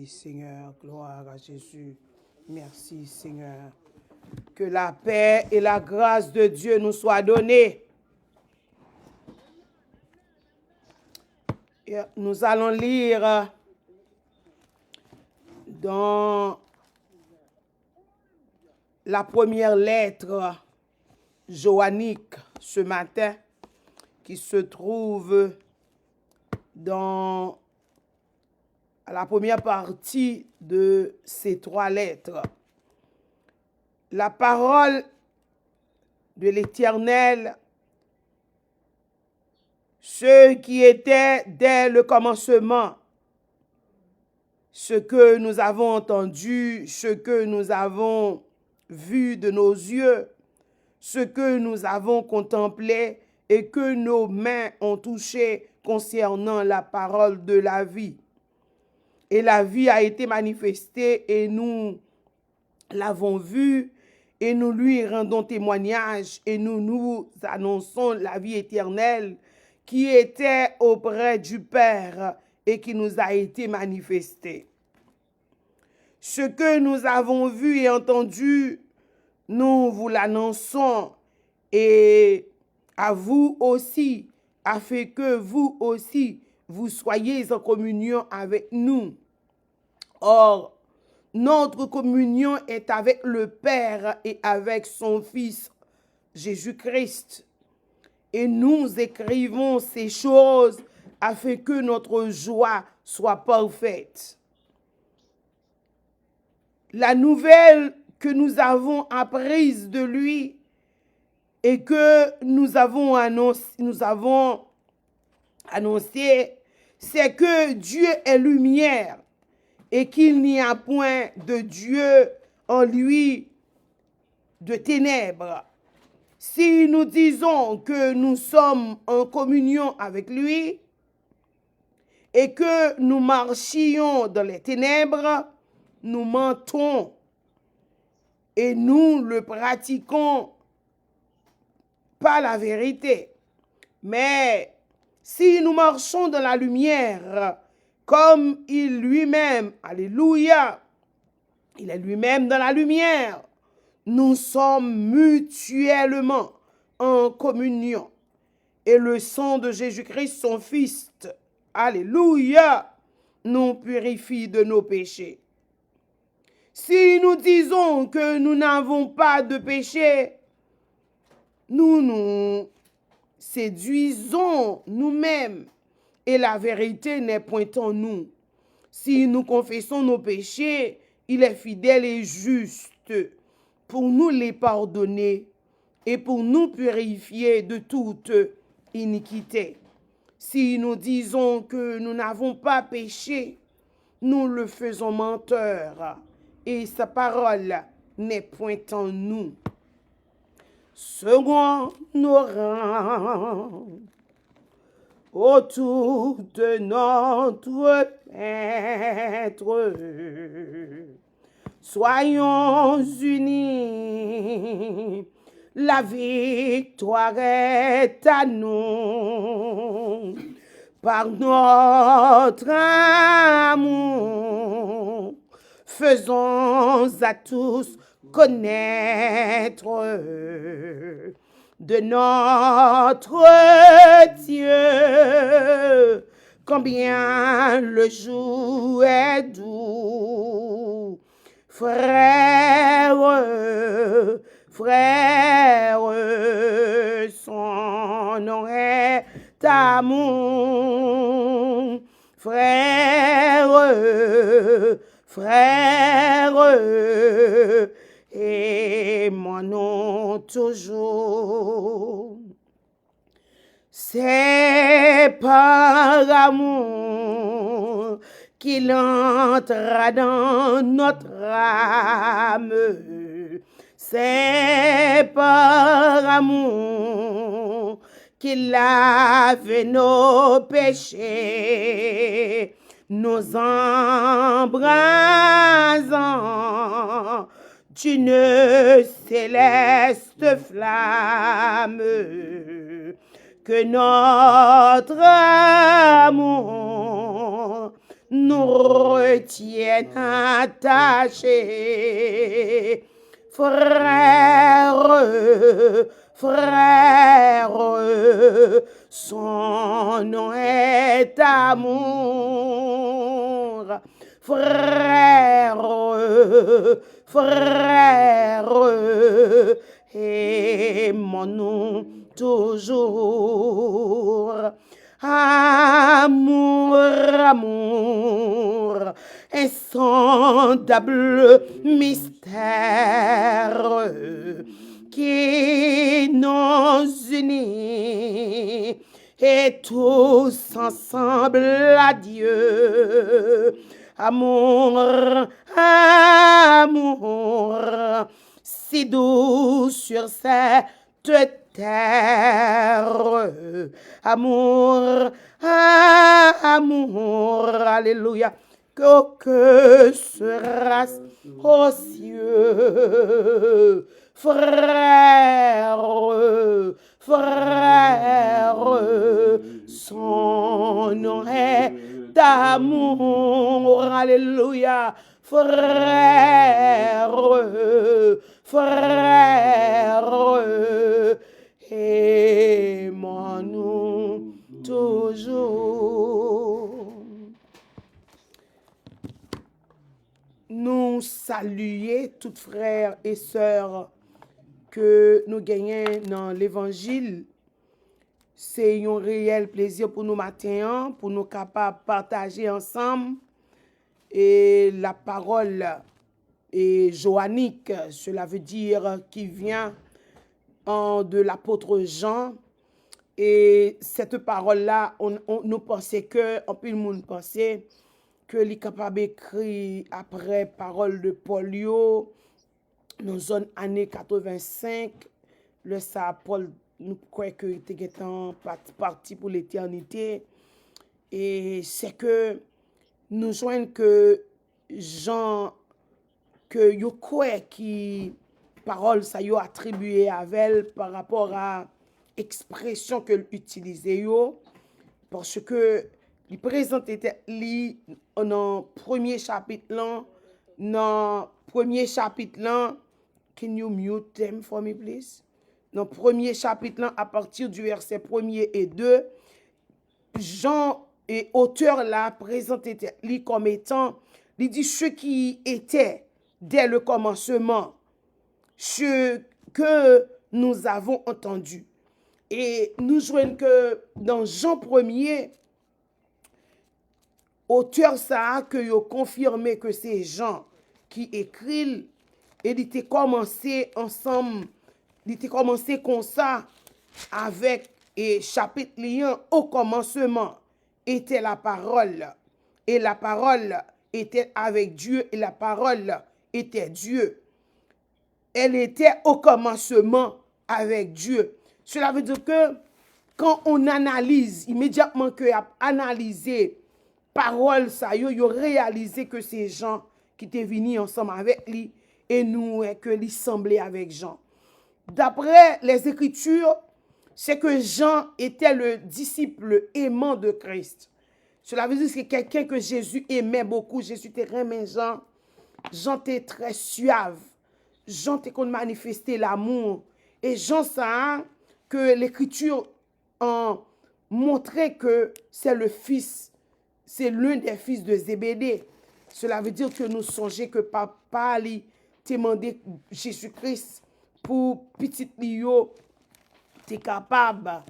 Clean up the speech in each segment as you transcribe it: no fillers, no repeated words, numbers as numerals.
Seigneur, gloire à Jésus. Merci Seigneur. Que la paix et la grâce de Dieu nous soient données. Et nous allons lire dans la première lettre johannique ce matin qui se trouve dans la première partie de ces 3 lettres. La parole de l'Éternel, ce qui était dès le commencement, ce que nous avons entendu, ce que nous avons vu de nos yeux, ce que nous avons contemplé et que nos mains ont touché concernant la parole de la vie. Et la vie a été manifestée et nous l'avons vue et nous lui rendons témoignage et nous annonçons la vie éternelle qui était auprès du Père et qui nous a été manifestée. Ce que nous avons vu et entendu, nous vous l'annonçons et à vous aussi, afin que vous aussi, vous soyez en communion avec nous. Or, notre communion est avec le Père et avec son Fils, Jésus-Christ. Et nous écrivons ces choses afin que notre joie soit parfaite. La nouvelle que nous avons apprise de lui et que nous avons annoncé, c'est que Dieu est lumière et qu'il n'y a point de Dieu en lui de ténèbres. Si nous disons que nous sommes en communion avec lui et que nous marchions dans les ténèbres, nous mentons et nous ne pratiquons pas la vérité. Mais si nous marchons dans la lumière, comme il lui-même, alléluia, il est lui-même dans la lumière, nous sommes mutuellement en communion. Et le sang de Jésus-Christ, son Fils, alléluia, nous purifie de nos péchés. Si nous disons que nous n'avons pas de péché, nous nous séduisons nous-mêmes et la vérité n'est point en nous. Si nous confessons nos péchés, il est fidèle et juste pour nous les pardonner et pour nous purifier de toute iniquité. Si nous disons que nous n'avons pas péché, nous le faisons menteur et sa parole n'est point en nous. Second nos rangs, autour de notre Maître, soyons unis, la victoire est à nous, par notre amour, faisons à tous connaître de notre Dieu, combien le jour est doux. Frères, son nom est amour. Frères, et mon nom toujours. C'est par amour qu'il entra dans notre âme. C'est par amour qu'il lave nos péchés, nous embrasant d'une céleste flamme, que notre amour nous retiennent attachés. Frères, son nom est amour. Frères, aimons-nous toujours. Amour, amour, insondable mystère qui nous unit et tous ensemble à Dieu. Amour, amour, si doux sur cette terre. Amour, amour, alléluia, que sera aux cieux. Frères, son nom est d'amour, alléluia. Frères, aimons-nous toujours. Nous saluons toutes frères et sœurs que nous gagnons dans l'évangile. C'est un réel plaisir pour nous matin, pour nous capables de partager ensemble et la parole est joannique, cela veut dire qui vient de l'apôtre Jean. Et cette parole-là, nous pensons que, en plus le monde pensait que les capable écrit après parole de Paul yo, dans zone année 85, le ça Paul nous croit que était parti pour l'éternité. Et c'est que nous joignons que Jean que yo croit qui parole ça yo attribué à elle par rapport à expression que utilisait yo, parce que il présente li dans premier chapitre là, can you mute them for me please? Dans premier chapitre là, à partir du verset 1er et 2, Jean et auteur là présente li comme étant, il dit ce qui était dès le commencement, ce que nous avons entendu. Et nous joignons que dans Jean 1er, auteur ça a que yo confirmé que c'est Jean qui écrit, et il était commencé ensemble, il était commencé comme ça avec et chapitre liant au commencement était la parole, et la parole était avec Dieu, et la parole était Dieu. Elle était au commencement avec Dieu. Cela veut dire que quand on analyse, immédiatement que a analysé parole ça, yo réalisé que c'est Jean qui était venu ensemble avec lui, et nous que lui semblait avec Jean. D'après les Écritures, c'est que Jean était le disciple aimant de Christ. Cela veut dire que c'est quelqu'un que Jésus aimait beaucoup. Jésus était aimé Jean. Jean était très suave. Jean était qu'on manifestait l'amour. Et Jean ça que l'Écriture en montrait que c'est le fils, c'est l'un des fils de Zébédée. Cela veut dire que nous songeons que papa lui demandé Jésus-Christ pour petit Lio t'es capable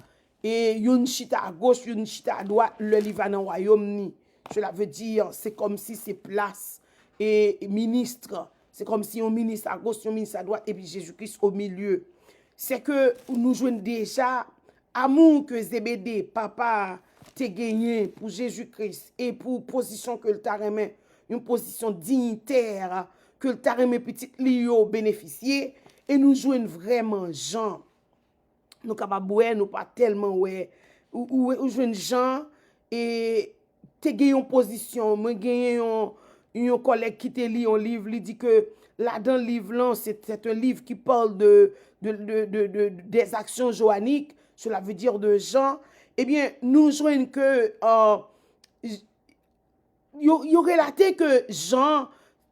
et yon chita à gauche, yon chita à droite, le livre dans royaume ni. Cela veut dire c'est comme si c'est place et ministre, c'est comme si on ministre à gauche, on ministre à droite et puis Jésus-Christ au milieu. C'est que nous jouons déjà amour que Zébédée papa t'a gagné pour Jésus-Christ et pour position que le t'a remis, une position dignitaire que le t'a remis petit Lio bénéficier, et nous jouons vraiment Jean. Nous capables ouais, nous pas tellement ouais ou jeune gens et te gagné une position, moi gagné un collègue qui te lit un livre, il dit que là dans le livre là c'est un livre qui parle des actions joanniques, cela veut dire de Jean. Eh bien nous joignons que yo relaté que Jean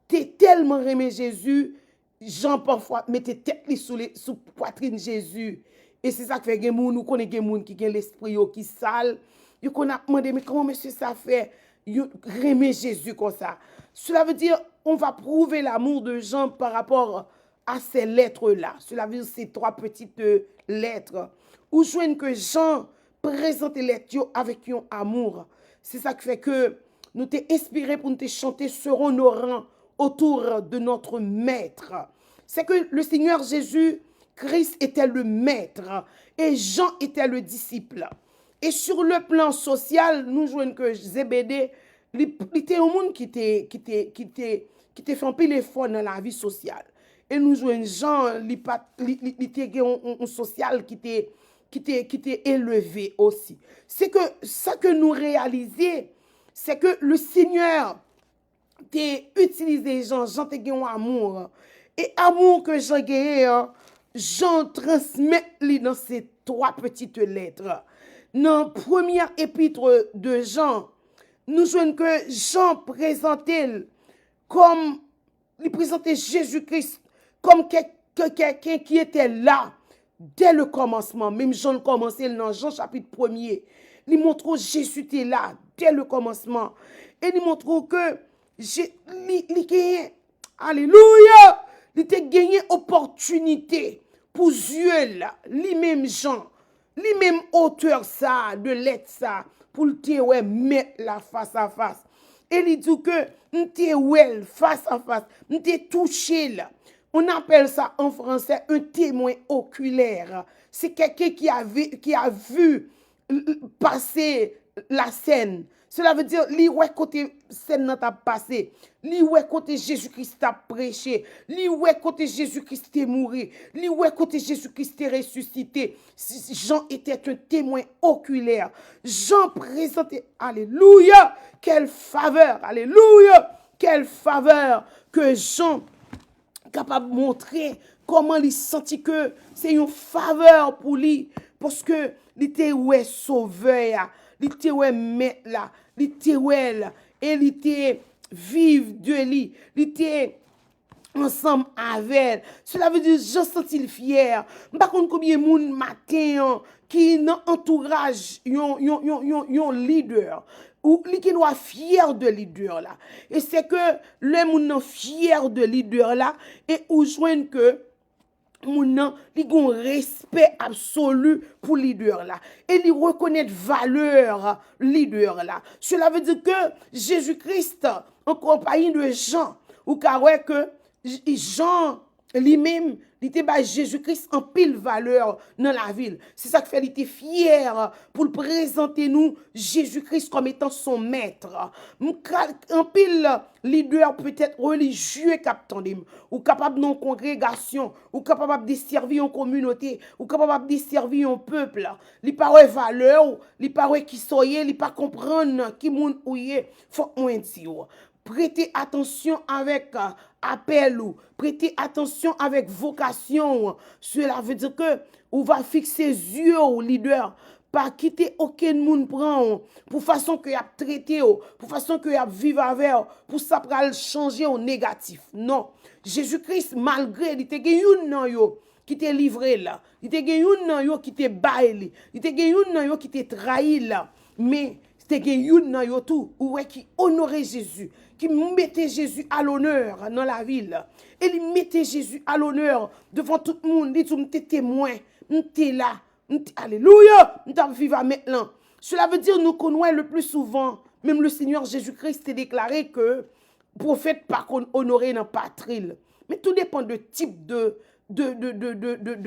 t'es tellement aimé Jésus, Jean parfois mettait tête li sous poitrine Jésus. Et c'est ça que fait gen moun, nous connaît gen moun qui gen l'esprit yo qui sale. Yo qu'on a demandé mais comment monsieur ça fait yo aimer Jésus comme ça. Cela veut dire on va prouver l'amour de Jean par rapport à ces lettres là. Cela veut dire ces 3 petites lettres. Ou joignent que Jean présente les lettres avec un amour. C'est ça qui fait que nous t'es inspiré pour nous te chanter seront nos rangs autour de notre maître. C'est que le Seigneur Jésus Christ était le maître et Jean était le disciple. Et sur le plan social, nous jouons que Zébédée, il était un monde qui était fait un peu l'effort dans la vie sociale. Et nous jouons Jean, il était un social qui était élevé aussi. C'est que ça que nous réalisons, c'est que le Seigneur t'a utilisé Jean t'a gagné un amour. Et amour que Jean gagne, Jean transmet dans ces 3 petites lettres. Dans la première épître de Jean, nous voyons que Jean présentait comme, il présentait Jésus-Christ comme quelqu'un qui était là dès le commencement. Même Jean commençait dans Jean chapitre 1er. Il montre que Jésus était là dès le commencement. Et il montre que alléluia, il a gagné opportunité pour Dieu là, lui-même Jean, lui-même auteur ça, de lettre ça, pour te mettre la face à face. Et il dit que nous te face à face, nous te touché là. On appelle ça en français un témoin oculaire. C'est quelqu'un qui a vu passer la scène. Cela veut dire, li ouais côté scène n'a t'a passé, li ouais côté Jésus-Christ t'a prêché, li ouais côté Jésus-Christ est mort, li ouais côté Jésus-Christ est ressuscité. Jean était un témoin oculaire. Jean présentait, alléluia, quelle faveur, alléluia, quelle faveur que Jean capable de montrer comment il sentit que c'est une faveur pour lui parce que il était ouais sauveur, il était ouais maître là, il était ouais là, et il était vive de lui, il était ensemble avec elle. Cela veut dire je sentis fier. Par contre combien de monde matin qui dans entourage yon leader ou qui doit fier de leader là. Et c'est que le monde fier de leader là et ou joindre que moun li gon respect absolu pour leader là et li reconnaître valeur leader là. Cela veut dire que Jésus-Christ en compagnie de Jean ou carré que Jean lui-même il était bas Jésus-Christ en pile valeur dans la ville. C'est ça qui fait il était fier pour présenter nous Jésus-Christ comme étant son maître. En pile leader peut-être religieux capitaine ou capable dans congrégation ou capable de servir en communauté ou capable de servir un peuple. Il paraît valeur, il paraît qui soyez, il pas comprendre qui moun ouye, faut moins dire. Prêtez attention avec appel ou prêtez attention avec vocation. Cela veut dire que on va fixer yeux au leader, pas quitter aucun monde prend pour façon que y a traité pour façon que y a vivre avec pour ça pour changer au négatif. Non, Jésus-Christ malgré il te gen nan yo qui te livré là, il te gen nan yo qui te bailé, il te gen nan yo qui te trahi là, mais te gen yon nan yo tout ou qui honorait Jésus, qui mettait Jésus à l'honneur dans la ville. Et il mettait Jésus à l'honneur devant tout le monde. Il dit, m'te témoin, m'te là, alléluia, m'te vivre maintenant. Cela veut dire nous connaissons le plus souvent, même le Seigneur Jésus-Christ a déclaré que prophète pas qu'on honorait dans patrie. Mais tout dépend de type de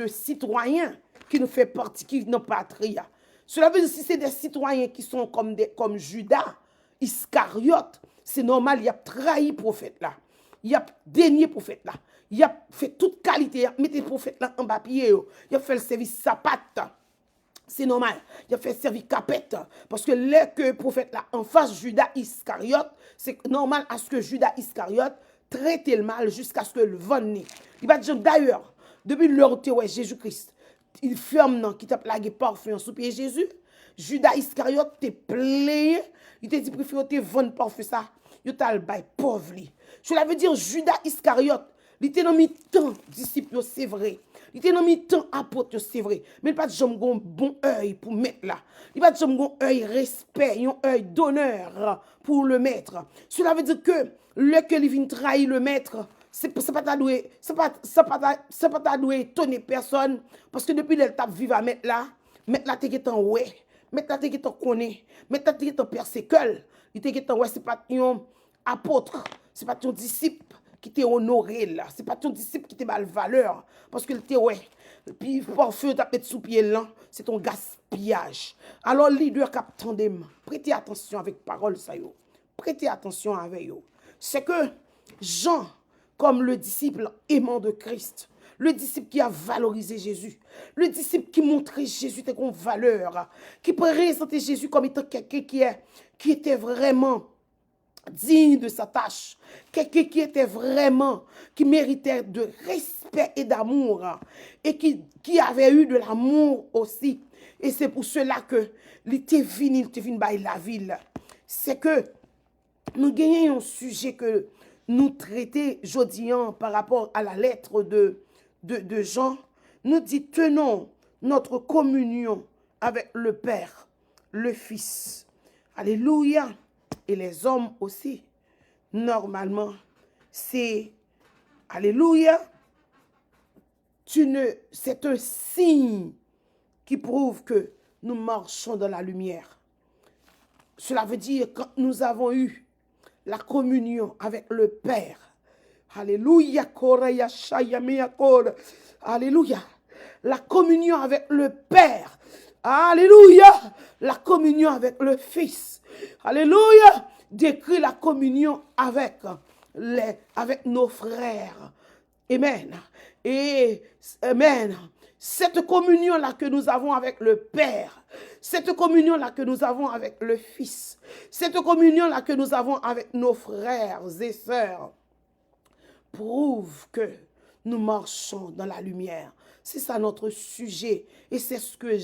citoyen qui nous fait partie, qui dans patrie. Cela veut dire si c'est des citoyens qui sont comme Judas, Iscariote, c'est normal, il a trahi le prophète là. Il a dénié le prophète là. Il a fait toute qualité, il a mis le prophète là en bas pied. Il a fait le service sapate. C'est normal. Il a fait le service capette. Parce que le prophète là en face Judas Iscariote, c'est normal à ce que Judas Iscariote traite le mal jusqu'à ce que le vende. Il va dire d'ailleurs, depuis l'heure où Jésus-Christ, il ferme non qui t'a plagué parfum sous pied Jésus. Judas Iscariote te plaît, il te dit préfère te vendre parfum ça yo tal bay pauvre li. Cela veut dire Judas Iscariote, il était dans mi-temps disciple, c'est vrai. Il était dans mi-temps apôtre, c'est vrai. Mais il pas de jambe bon œil pour mettre là. Il pas de jambe bon œil respect, un œil d'honneur pour le maître. Cela veut dire que le que il vient trahir le maître, c'est pas ta doué, c'est pas ta doué étonner personne parce que depuis le tape vive à mettre là t'es qui en ouais, mettre là t'es qui en connaît, mettre là t'es qui en persécule. Il t'es qui en ouais, c'est pas un apôtre, c'est pas ton disciple qui t'est honoré là, c'est pas ton disciple qui t'est mal valeur parce que le t'est ouais. Puis parfum t'as mettre sous pied là, c'est ton gaspillage. Alors leader cap tandem, prêtez attention avec parole ça yo. Prêtez attention avec yo. C'est que Jean, comme le disciple aimant de Christ, le disciple qui a valorisé Jésus, le disciple qui montrait Jésus comme valeur, qui présentait Jésus comme étant quelqu'un qui était vraiment digne de sa tâche, quelqu'un qui était vraiment, qui méritait de respect et d'amour, et qui avait eu de l'amour aussi. Et c'est pour cela que il était venu by la ville. C'est que nous gagnons un sujet que nous traitons aujourd'hui par rapport à la lettre de Jean. Nous dit, tenons notre communion avec le Père, le Fils. Alléluia. Et les hommes aussi. Normalement, c'est, alléluia, c'est un signe qui prouve que nous marchons dans la lumière. Cela veut dire quand nous avons eu la communion avec le Père. Alléluia. Alléluia. La communion avec le Père. Alléluia. La communion avec le Fils. Alléluia. Décrit la communion avec nos frères. Amen. Et amen. Cette communion-là que nous avons avec le Père, cette communion-là que nous avons avec le Fils, cette communion-là que nous avons avec nos frères et sœurs, prouve que nous marchons dans la lumière. C'est ça notre sujet. Et c'est ce que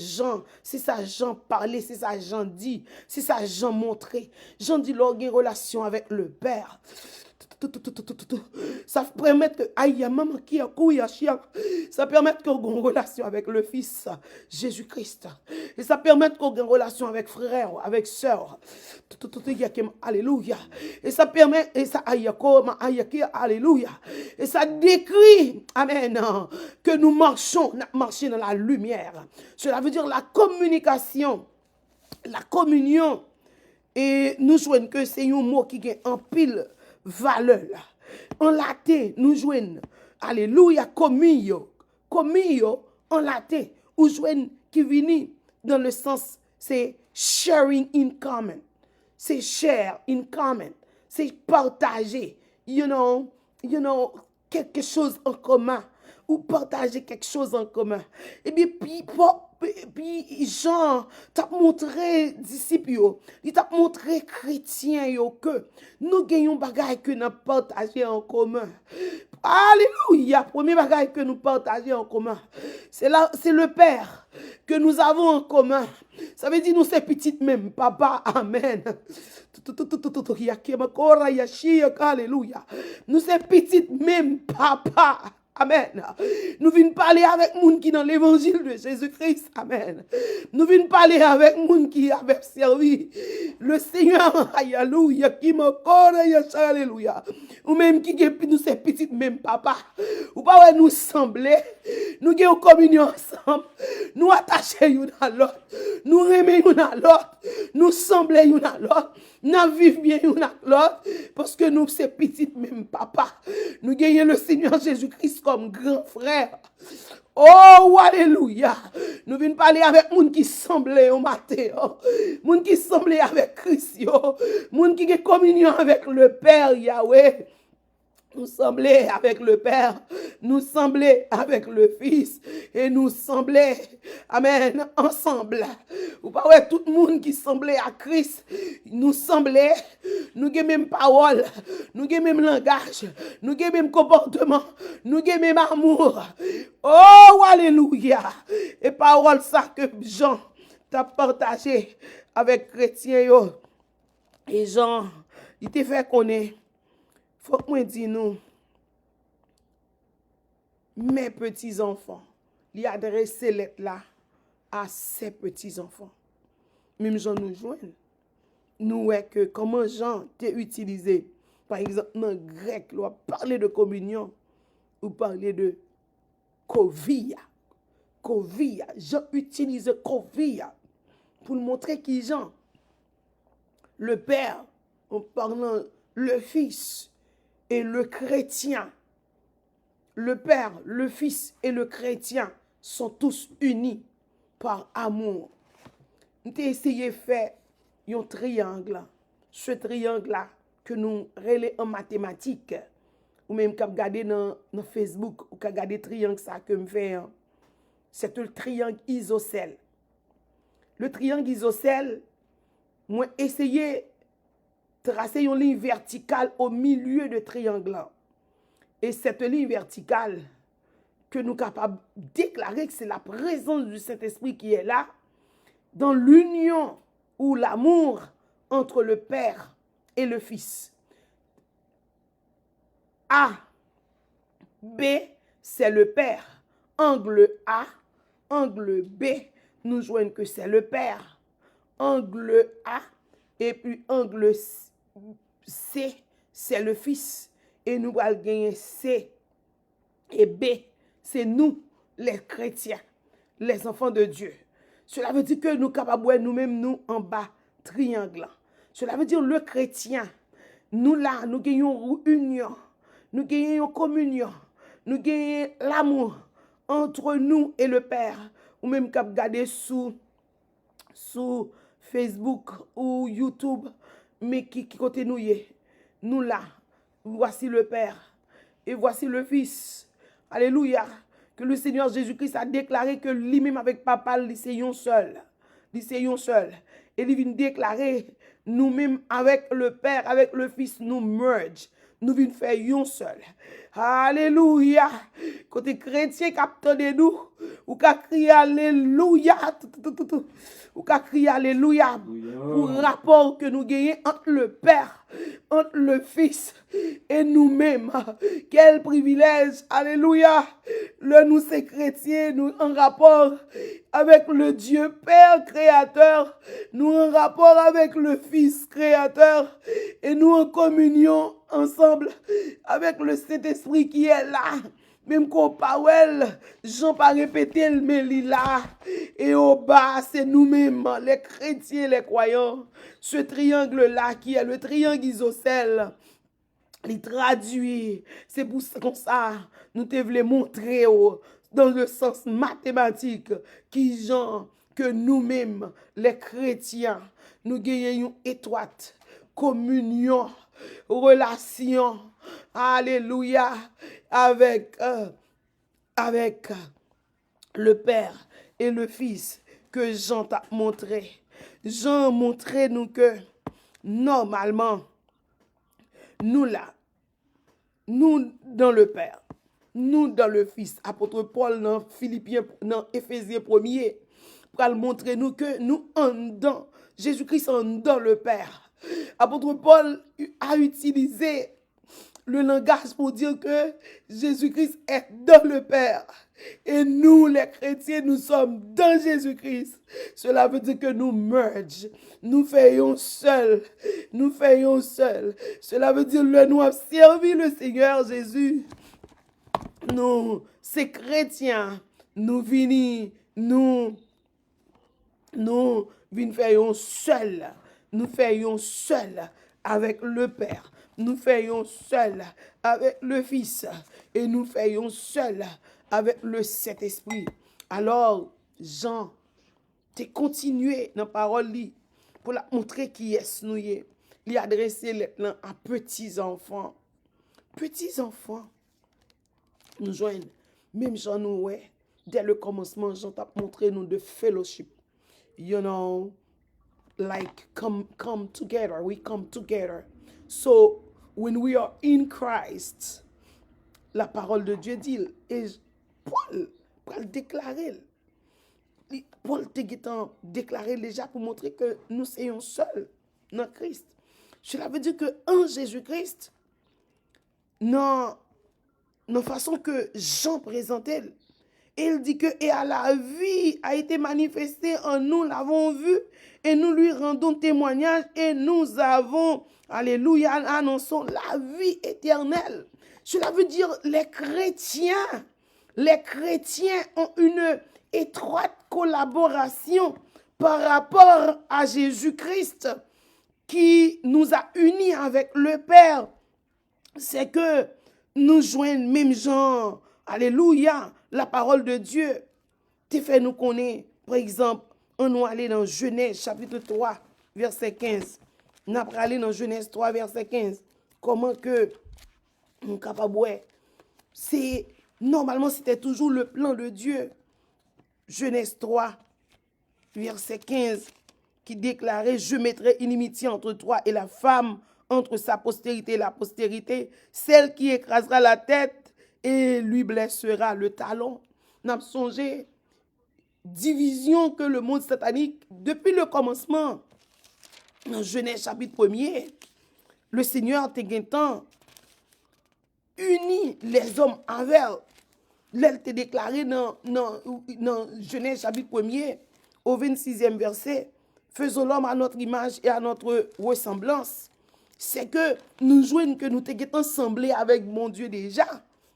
c'est ça Jean parlait, c'est ça Jean dit, c'est ça Jean montrait. Jean dit, lorsqu'il y a une relation avec le Père, ça permet que maman qui a couillé ça permet qu'on ait une relation avec le Fils Jésus-Christ, et ça permet qu'on ait une relation avec frère, avec sœur. Alléluia. Et ça permet, et ça alléluia, et ça décrit, amen, que nous marchons dans la lumière. Cela veut dire la communication, la communion. Et nous jouons que c'est un mot qui est en pile valeur. En latin, nous jouons, alléluia, comio. Comio, en latin, nous jouons qui vient dans le sens, c'est sharing in common. C'est share in common. C'est partager, you know, quelque chose en commun. Ou partager quelque chose en commun. Et bien, puis Jean t'a montré disciples, il t'a montré chrétiens que nous gagnons bagaille que nous partageons en commun. Alléluia. Premier bagaille que nous partageons en commun, c'est le Père que nous avons en commun. Ça veut dire nous c'est petites même, papa. Amen. Alléluia. Nous c'est petites même, papa. Amen. Nous venons parler avec les gens qui dans l'évangile de Jésus-Christ. Amen. Nous venons parler avec les gens qui avaient servi le Seigneur. Alléluia. Qui me connaît. Alléluia. Ou même qui nous c'est petit même papa. Ou pas nous sembler. Nous avons communion ensemble. Nous attacher une à l'autre. Nous aimer une à l'autre. Nous sembler une à l'autre. Nous vivons bien une à l'autre. Parce que nous c'est petit même papa. Nous gagnons le Seigneur Jésus-Christ comme grand frère. Oh, alléluia. Nous venons parler avec les gens qui semblent au matin. Les gens qui semblent avec Christ. Les gens qui ont communion avec le Père Yahweh. Nous sembler avec le Père, nous sembler avec le Fils, et nous sembler, amen, ensemble. Ou pas ouais, tout le monde qui semblait à Christ, nous semblait, nous avons même parole, nous avons même langage, nous avons même comportement, nous avons même amour. Oh, alléluia. Et parole ça que Jean t'a partagé avec chrétiens. Et Jean Il te fait connaître. Faut que moi dis nous, mes petits-enfants, il adresse ces lettres-là à ses petits-enfants. Même Jean nous joignent. Nous voyons que comment Jean t'a utilisé. Par exemple, dans le grec, on va parler de communion ou parler de kovia. Kovia. Jean utilise kovia pour nous montrer qui Jean. Le Père, en parlant le Fils et le chrétien. Le Père, le Fils et le chrétien sont tous unis par amour. Nous avons essayé de faire un triangle. Ce triangle-là que nous relais en mathématiques, ou même quand regarder dans Facebook, ou quand regarder le triangle ça que me fait, c'est le triangle isocèle. Le triangle isocèle, moi essayé de tracer une ligne verticale au milieu de triangle. Et cette ligne verticale, que nous sommes capables de déclarer que c'est la présence du Saint-Esprit qui est là, dans l'union ou l'amour entre le Père et le Fils. A, B, c'est le Père. Angle A, angle B, nous joignons que c'est le Père. Angle A, et puis angle C, c'est le Fils. Et nous allons gagner C et B, c'est nous, les chrétiens, les enfants de Dieu. Cela veut dire que nous sommes capables de nous-mêmes, nous, en bas, triangle. Cela veut dire le chrétien, nous là, nous gagnons union, nous gagnons communion, nous gagnons l'amour entre nous et le Père. Ou même quand vous regardez sous Facebook ou YouTube, mais qui côté nous y est. Nous là, voici le Père et voici le Fils. Alléluia. Que le Seigneur Jésus-Christ a déclaré que lui-même avec papa, c'est un seul. C'est un seul. Et il vient déclarer, nous-mêmes avec le Père, avec le Fils, nous merge. Nous venons faire un seul. Alléluia. Côté chrétien, capteur de nous, ou qu'à crier Alléluia. Ou qu'à crier Alléluia. Pour rapport que nous gagnons entre le Père, entre le Fils et nous-mêmes. Quel privilège. Alléluia. Le nous, c'est chrétiens, nous en rapport avec le Dieu Père créateur. Nous en rapport avec le Fils créateur. Et nous en communion ensemble avec le Saint-Esprit qui est là. Même qu'on parle, Jean pas répété, mais il est là. Et au bas, c'est nous-mêmes, les chrétiens, les croyants. Ce triangle-là qui est le triangle isocèle. Il traduit. C'est pour ça nous te voulons montrer dans le sens mathématique qui Jean que nous-mêmes, les chrétiens, nous gagnons une étroite communion, relation, alléluia, avec le Père et le Fils que Jean t'a montré. Jean montré nous que normalement, nous là, nous dans le Père, nous dans le Fils. Apôtre Paul dans Philippiens, dans Éphésiens 1er, pour montrer nous que nous en dedans, Jésus-Christ en dedans le Père. Apôtre Paul a utilisé le langage pour dire que Jésus-Christ est dans le Père. Et nous, les chrétiens, nous sommes dans Jésus-Christ. Cela veut dire que nous merge, nous faisons seul. Nous faisons seul. Cela veut dire que nous avons servi le Seigneur Jésus. Nous, ces chrétiens, nous venons faisons seul. Nous faisons seul avec le Père. Nous faisons seul avec le Fils. Et nous faisons seul avec le Saint-Esprit. Alors, Jean, tu continué dans la parole pour la montrer qui est nous. Il a adressé les plans à petits-enfants. Petits-enfants, nous joignent. Même Jean nous, dès le commencement, Jean t'a montré nous de fellowship. You know, like come together. We come together. So, when we are in Christ, la parole de Dieu dit, et Paul va le déclarer. Paul t'a déclaré déjà pour montrer que nous sommes seuls dans Christ. Cela veut dire que en Jésus-Christ, dans la façon que Jean présentait, il dit que et à la vie a été manifestée en nous, l'avons vu, et nous lui rendons témoignage, et nous avons, alléluia, annonçons la vie éternelle. Cela veut dire les chrétiens ont une étroite collaboration par rapport à Jésus-Christ qui nous a unis avec le Père. C'est que nous joignons même genre, alléluia, la parole de Dieu. Te fait nous connaître, par exemple, on nous aller dans Genèse chapitre 3, verset 15. On a aller dans Genèse 3, verset 15. Comment que on est capable de c'est normalement c'était toujours le plan de Dieu. Genèse 3, verset 15, qui déclarait: je mettrai inimitié entre toi et la femme, entre sa postérité et la postérité, celle qui écrasera la tête et lui blessera le talon. Nous avons songé division que le monde satanique, depuis le commencement, dans Genèse chapitre 1er, le Seigneur t'a uni les hommes avec. L'elle t'a déclaré dans Genèse chapitre 1er, au 26e verset, faisons l'homme à notre image et à notre ressemblance. C'est que nous jouons que nous t'étions semblés avec mon Dieu déjà.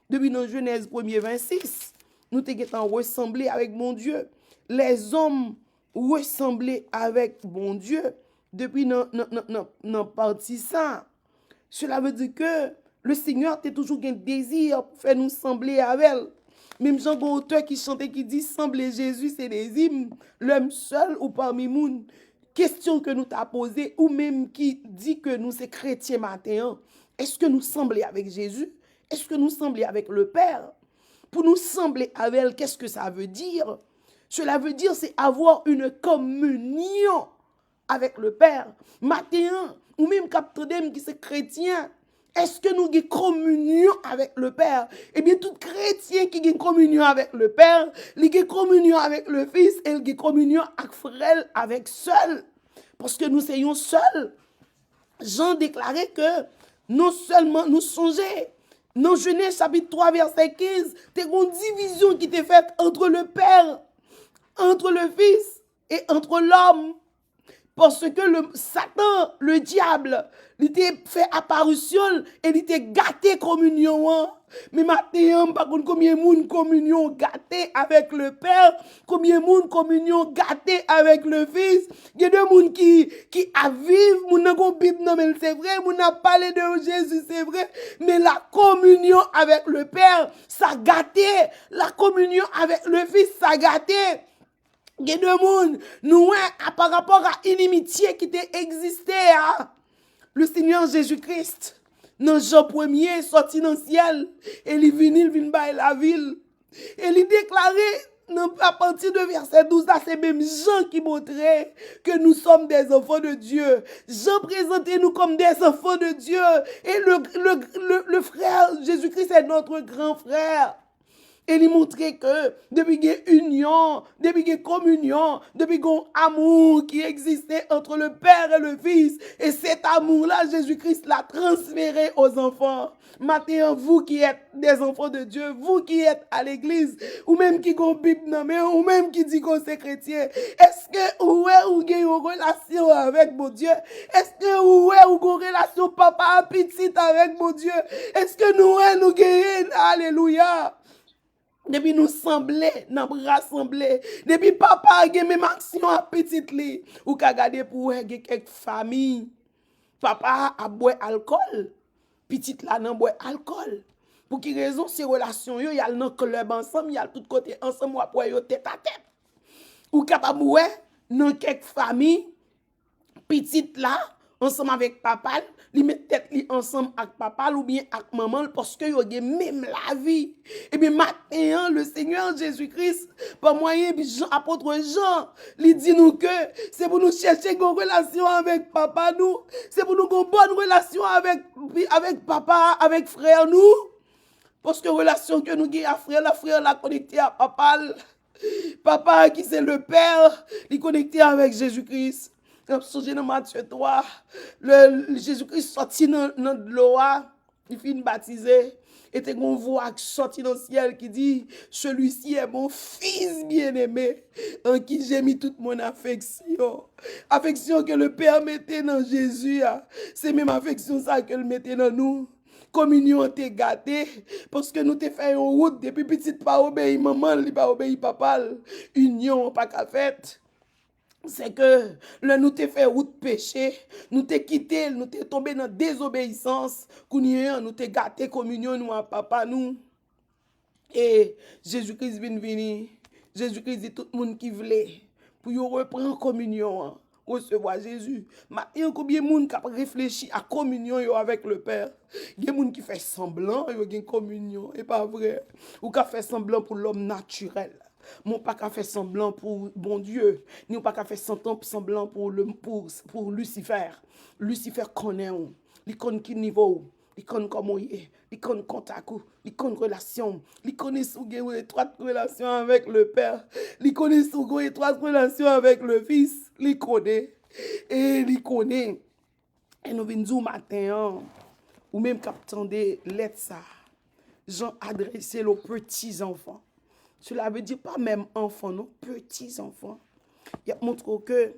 Depuis dans Genèse 1er 26, nous t'étions ressemblés avec mon Dieu. Les hommes ressemblés avec mon Dieu depuis dans partie ça. Cela veut dire que le Seigneur t'a toujours un désir pour faire nous sembler avec elle. Même Jean auteur qui chantait, qui dit sembler Jésus, c'est des hymnes, l'homme seul ou parmi nous. Question que nous t'a posée, ou même qui dit que nous sommes chrétiens matin. Est-ce que nous semblons avec Jésus? Est-ce que nous semblons avec le Père? Pour nous sembler avec elle, qu'est-ce que ça veut dire? Cela veut dire c'est avoir une communion avec le Père. Matin, ou même captodem qui c'est chrétien, est-ce que nous avons communion avec le Père? Eh bien, tout chrétien qui a communion avec le Père, il a communion avec le Fils et il a communion avec frère, avec seul. Parce que nous soyons seuls. Jean déclarait que non seulement nous songeons, dans Genèse chapitre 3, verset 15, il y a une division qui était faite entre le Père, entre le Fils et entre l'homme. Parce que le Satan, le diable, il était fait apparition et il était gâté communion. Mais maintenant, par contre, combien de monde communion gâté avec le Père, combien de monde communion gâté avec le Fils. Il y a des gens qui a vivre, mon n'a Bible, non mais c'est vrai, mon a parlé de Jésus, c'est vrai, mais la communion avec le Père, ça gâté. La communion avec le Fils, ça gâté. Il y a deux mondes, nous, par rapport à inimitié qui existé, le Seigneur Jésus-Christ, dans Jean 1er, sorti dans le ciel, et il vient la ville, et il déclarait, à partir de verset 12, c'est même Jean qui montrait que nous sommes des enfants de Dieu. Jean présentait nous comme des enfants de Dieu, et le frère Jésus-Christ est notre grand frère. Et il montrait que depuis qu'il y a union, depuis qu'il y a communion, depuis qu'il y a un amour qui existait entre le Père et le Fils. Et cet amour-là, Jésus-Christ l'a transféré aux enfants. Maintenant, vous qui êtes des enfants de Dieu, vous qui êtes à l'église, ou même qui ont Bible, ou même qui dit qu'on est chrétien, est-ce que vous avez une relation avec mon Dieu? Est-ce que vous avez une relation papa petite avec mon Dieu? Est-ce que nous avons alléluia? Depuis nous sembler, nous rassembler. Depuis papa a même action à petite li. Ou ka gade pour quelques familles. Papa a boit alcool. Petite la nan boit alcool. Pour qui raison ces relations yo, y a dans club ensemble, y a tout côté ensemble ou yo tête à tête. Ou capable boire dans quelques familles petite là ensemble avec papa, li met tête li ensemble avec papa ou bien avec maman parce que yo gen même la vie. Et bien maintenant le Seigneur Jésus-Christ par moyen apôtre Jean, il dit nous que c'est pour nous chercher une relation avec papa nous, c'est pour nous une bonne relation avec papa, avec frère nous. Parce que relation que nous avons à frère, la frère l'a connecté à papa. Papa qui c'est le Père, il est connecté avec Jésus-Christ. Songez dans Matthieu 3, Jésus-Christ sorti dans l'eau, il finit baptisé. Et t'es une voix qui sortit dans le ciel qui dit, celui-ci est mon fils bien-aimé, en qui j'ai mis toute mon affection. Affection que le Père mettait dans Jésus, c'est même affection ça que le mettait dans nous. Communion t'es gâté, parce que nous t'es fait une route, depuis petite pas obéi maman, pas obéi papa, union pas qu'à fait. C'est que le nous t'es fait route péché, nous t'es quitté, nous t'es tombé dans désobéissance, nous t'es gâté communion nous à papa nous. Et Jésus-Christ vient venir. Jésus-Christ dit tout le monde qui voulait pour y reprendre communion, recevoir Jésus. Maintenant combien de monde qui a réfléchi à communion avec le Père? Il y a des gens qui fait semblant de communion, et pas vrai. Ou qui fait semblant pour l'homme naturel. Mon pas qu'à faire semblant pour bon Dieu, ni pas qu'à faire semblant pour Lucifer. Lucifer connaît où, il connaît qui niveau, il connaît comment il est, il connaît contact, il connaît relation, il connaît sous étroite relation avec le Père, il connaît sous étroite relation avec le Fils, il connaît et il connaît. Et nous venons du matin, ou même qu'attendez lettre ça, Jean adressé aux petits enfants. Cela veut dire pas même enfants, non, petits enfants. Il montre que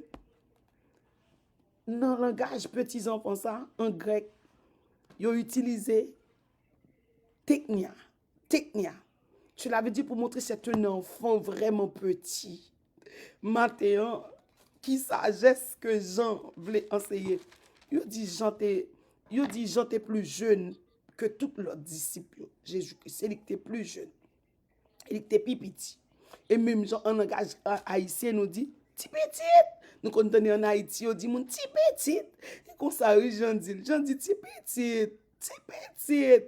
dans le langage petits enfants, ça, en grec, ils ont utilisé technia. Technia. Cela veut dire pour montrer que c'est un enfant vraiment petit. Matthieu, qui sagesse que Jean voulait enseigner. Il dit Jean t'es plus jeune que tous leurs disciples. Jésus-Christ, c'est lui qui était plus jeune. Il était petit. Et même en langage haïtien, nous dit, petit petit. Nous comprenons en Haïti, on dit, mon petit petit. Et comme ça, Jean dit, petit petit, petit petit,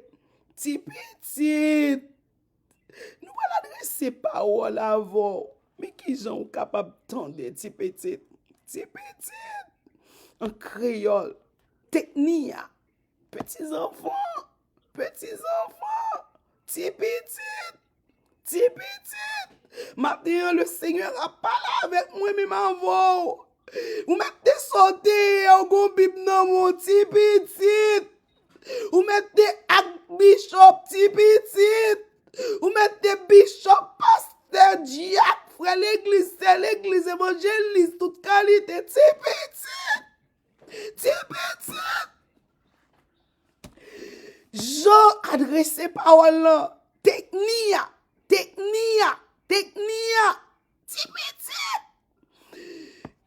petit petit. Nous allons adresser parole avant. Mais qui sont capables d'entendre petit petit, petit petit. En créole, technia, petits enfants, petit petit. Petit petit. Maintenant, le Seigneur a parlé avec moi, même avant. Vous mettez sauté, au Bible dans mon petit petit. Vous mettez bishop, petit petit. Vous mettez bishop, pasteur, diacre, frère, l'église, c'est l'église évangéliste, toute qualité, petit petit. Petit petit. Jean adressé parole là. Technia, petit petit.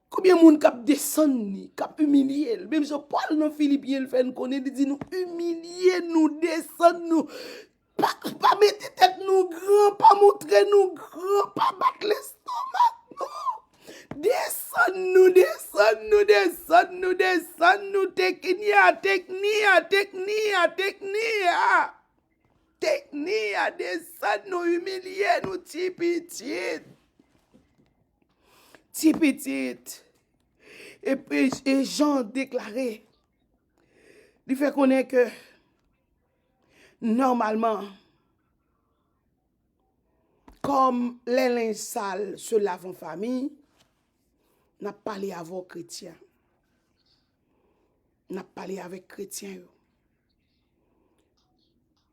Combien de monde qui descend, qui humilié, même si Paul dans Philippiens, il fait nous connaître, il dit nous humilier, nous descendre, nous pas mettre tête nous grand, pas montrer nous grand, pas battre l'estomac, non. Descend nous, technia. Technique à descendre, nous humilier, nous petit petit. Et puis, Jean déclaré, il fait connaître que, normalement, comme les linges sales se lavent en famille, n'a parlé avec chrétiens. N'a parlé avec chrétiens.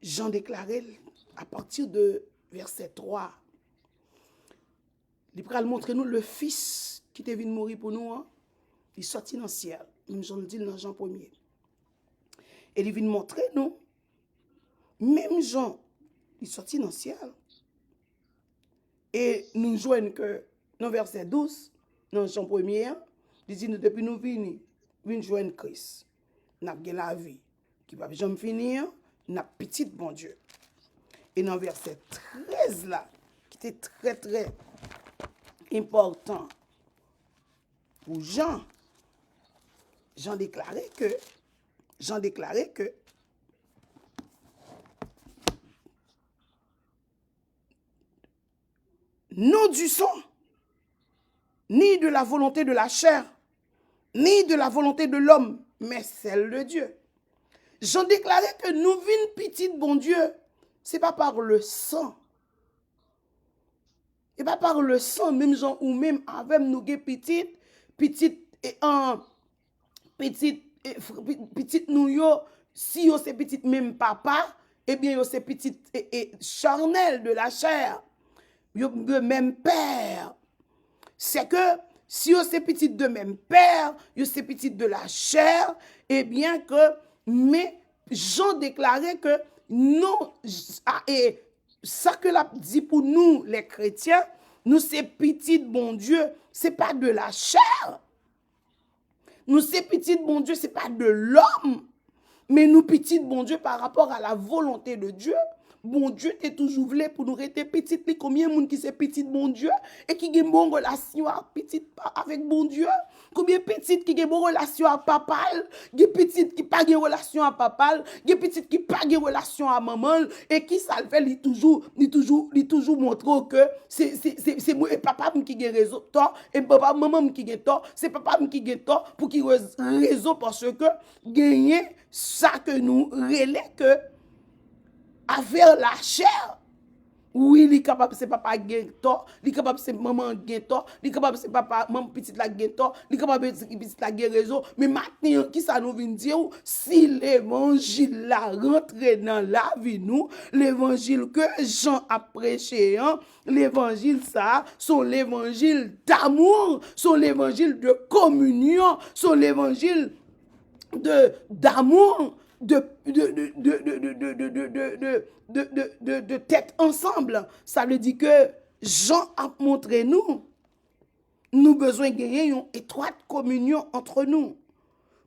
Jean déclaré, à partir de verset 3, il va montrer nous le Fils qui est venu mourir pour nous, il sortit dans le ciel, même Jean le dit dans Jean 1er. Et il vient montrer nous, même Jean, il sortit dans le ciel. Et nous joignons que dans verset 12, dans Jean 1er, il dit nous depuis nous venons joindre Christ. Nous avons la vie qui va jamais finir. N'a petit bon Dieu. Et dans verset 13 là, qui était très très important pour Jean déclarait que non du sang, ni de la volonté de la chair, ni de la volonté de l'homme, mais celle de Dieu. Jean déclarait que nous vînes petite bon Dieu, c'est pas par le sang. Et pas par le sang, même Jean ou même avec nous petite petit nous yo, si yo c'est petit même papa, eh bien yo c'est petit charnel de la chair. Yo de même père. C'est que si yo c'est petit de même père, yo c'est petit de la chair, eh bien que mais Jean déclarait que non, et ça que l'a dit pour nous les chrétiens, nous c'est petit bon Dieu, c'est pas de la chair. Nous c'est petit bon Dieu, c'est pas de l'homme, mais nous petit bon Dieu par rapport à la volonté de Dieu. Bon Dieu t'es toujours voulu pour nous rester petit. Combien de monde qui c'est petit bon Dieu et qui a une bonne relation avec bon Dieu? Combien de petits qui a une bonne relation à papa? Des petits qui pas une relation à papa? Des petits qui pas une relation à maman? Et qui ça le fait? Il toujours montre que c'est moi et papa qui a raison tort et papa maman qui a tort. C'est papa qui a tort pour qui raison parce que gagner ça que nous relais que avec la chair. Oui, il est capable c'est papa gento, il est capable c'est maman gento, il est capable c'est papa maman petite la gento, il est capable c'est petite la guérison, mais maintenant qui ça nous vient dire si l'évangile la rentre dans la vie nous, l'évangile que Jean a prêché, hein, l'évangile ça, sont l'évangile d'amour, sont l'évangile de communion, sont l'évangile d'amour, de tête ensemble. Ça veut dire que Jean a montré nous besoin de gagner une étroite communion entre nous.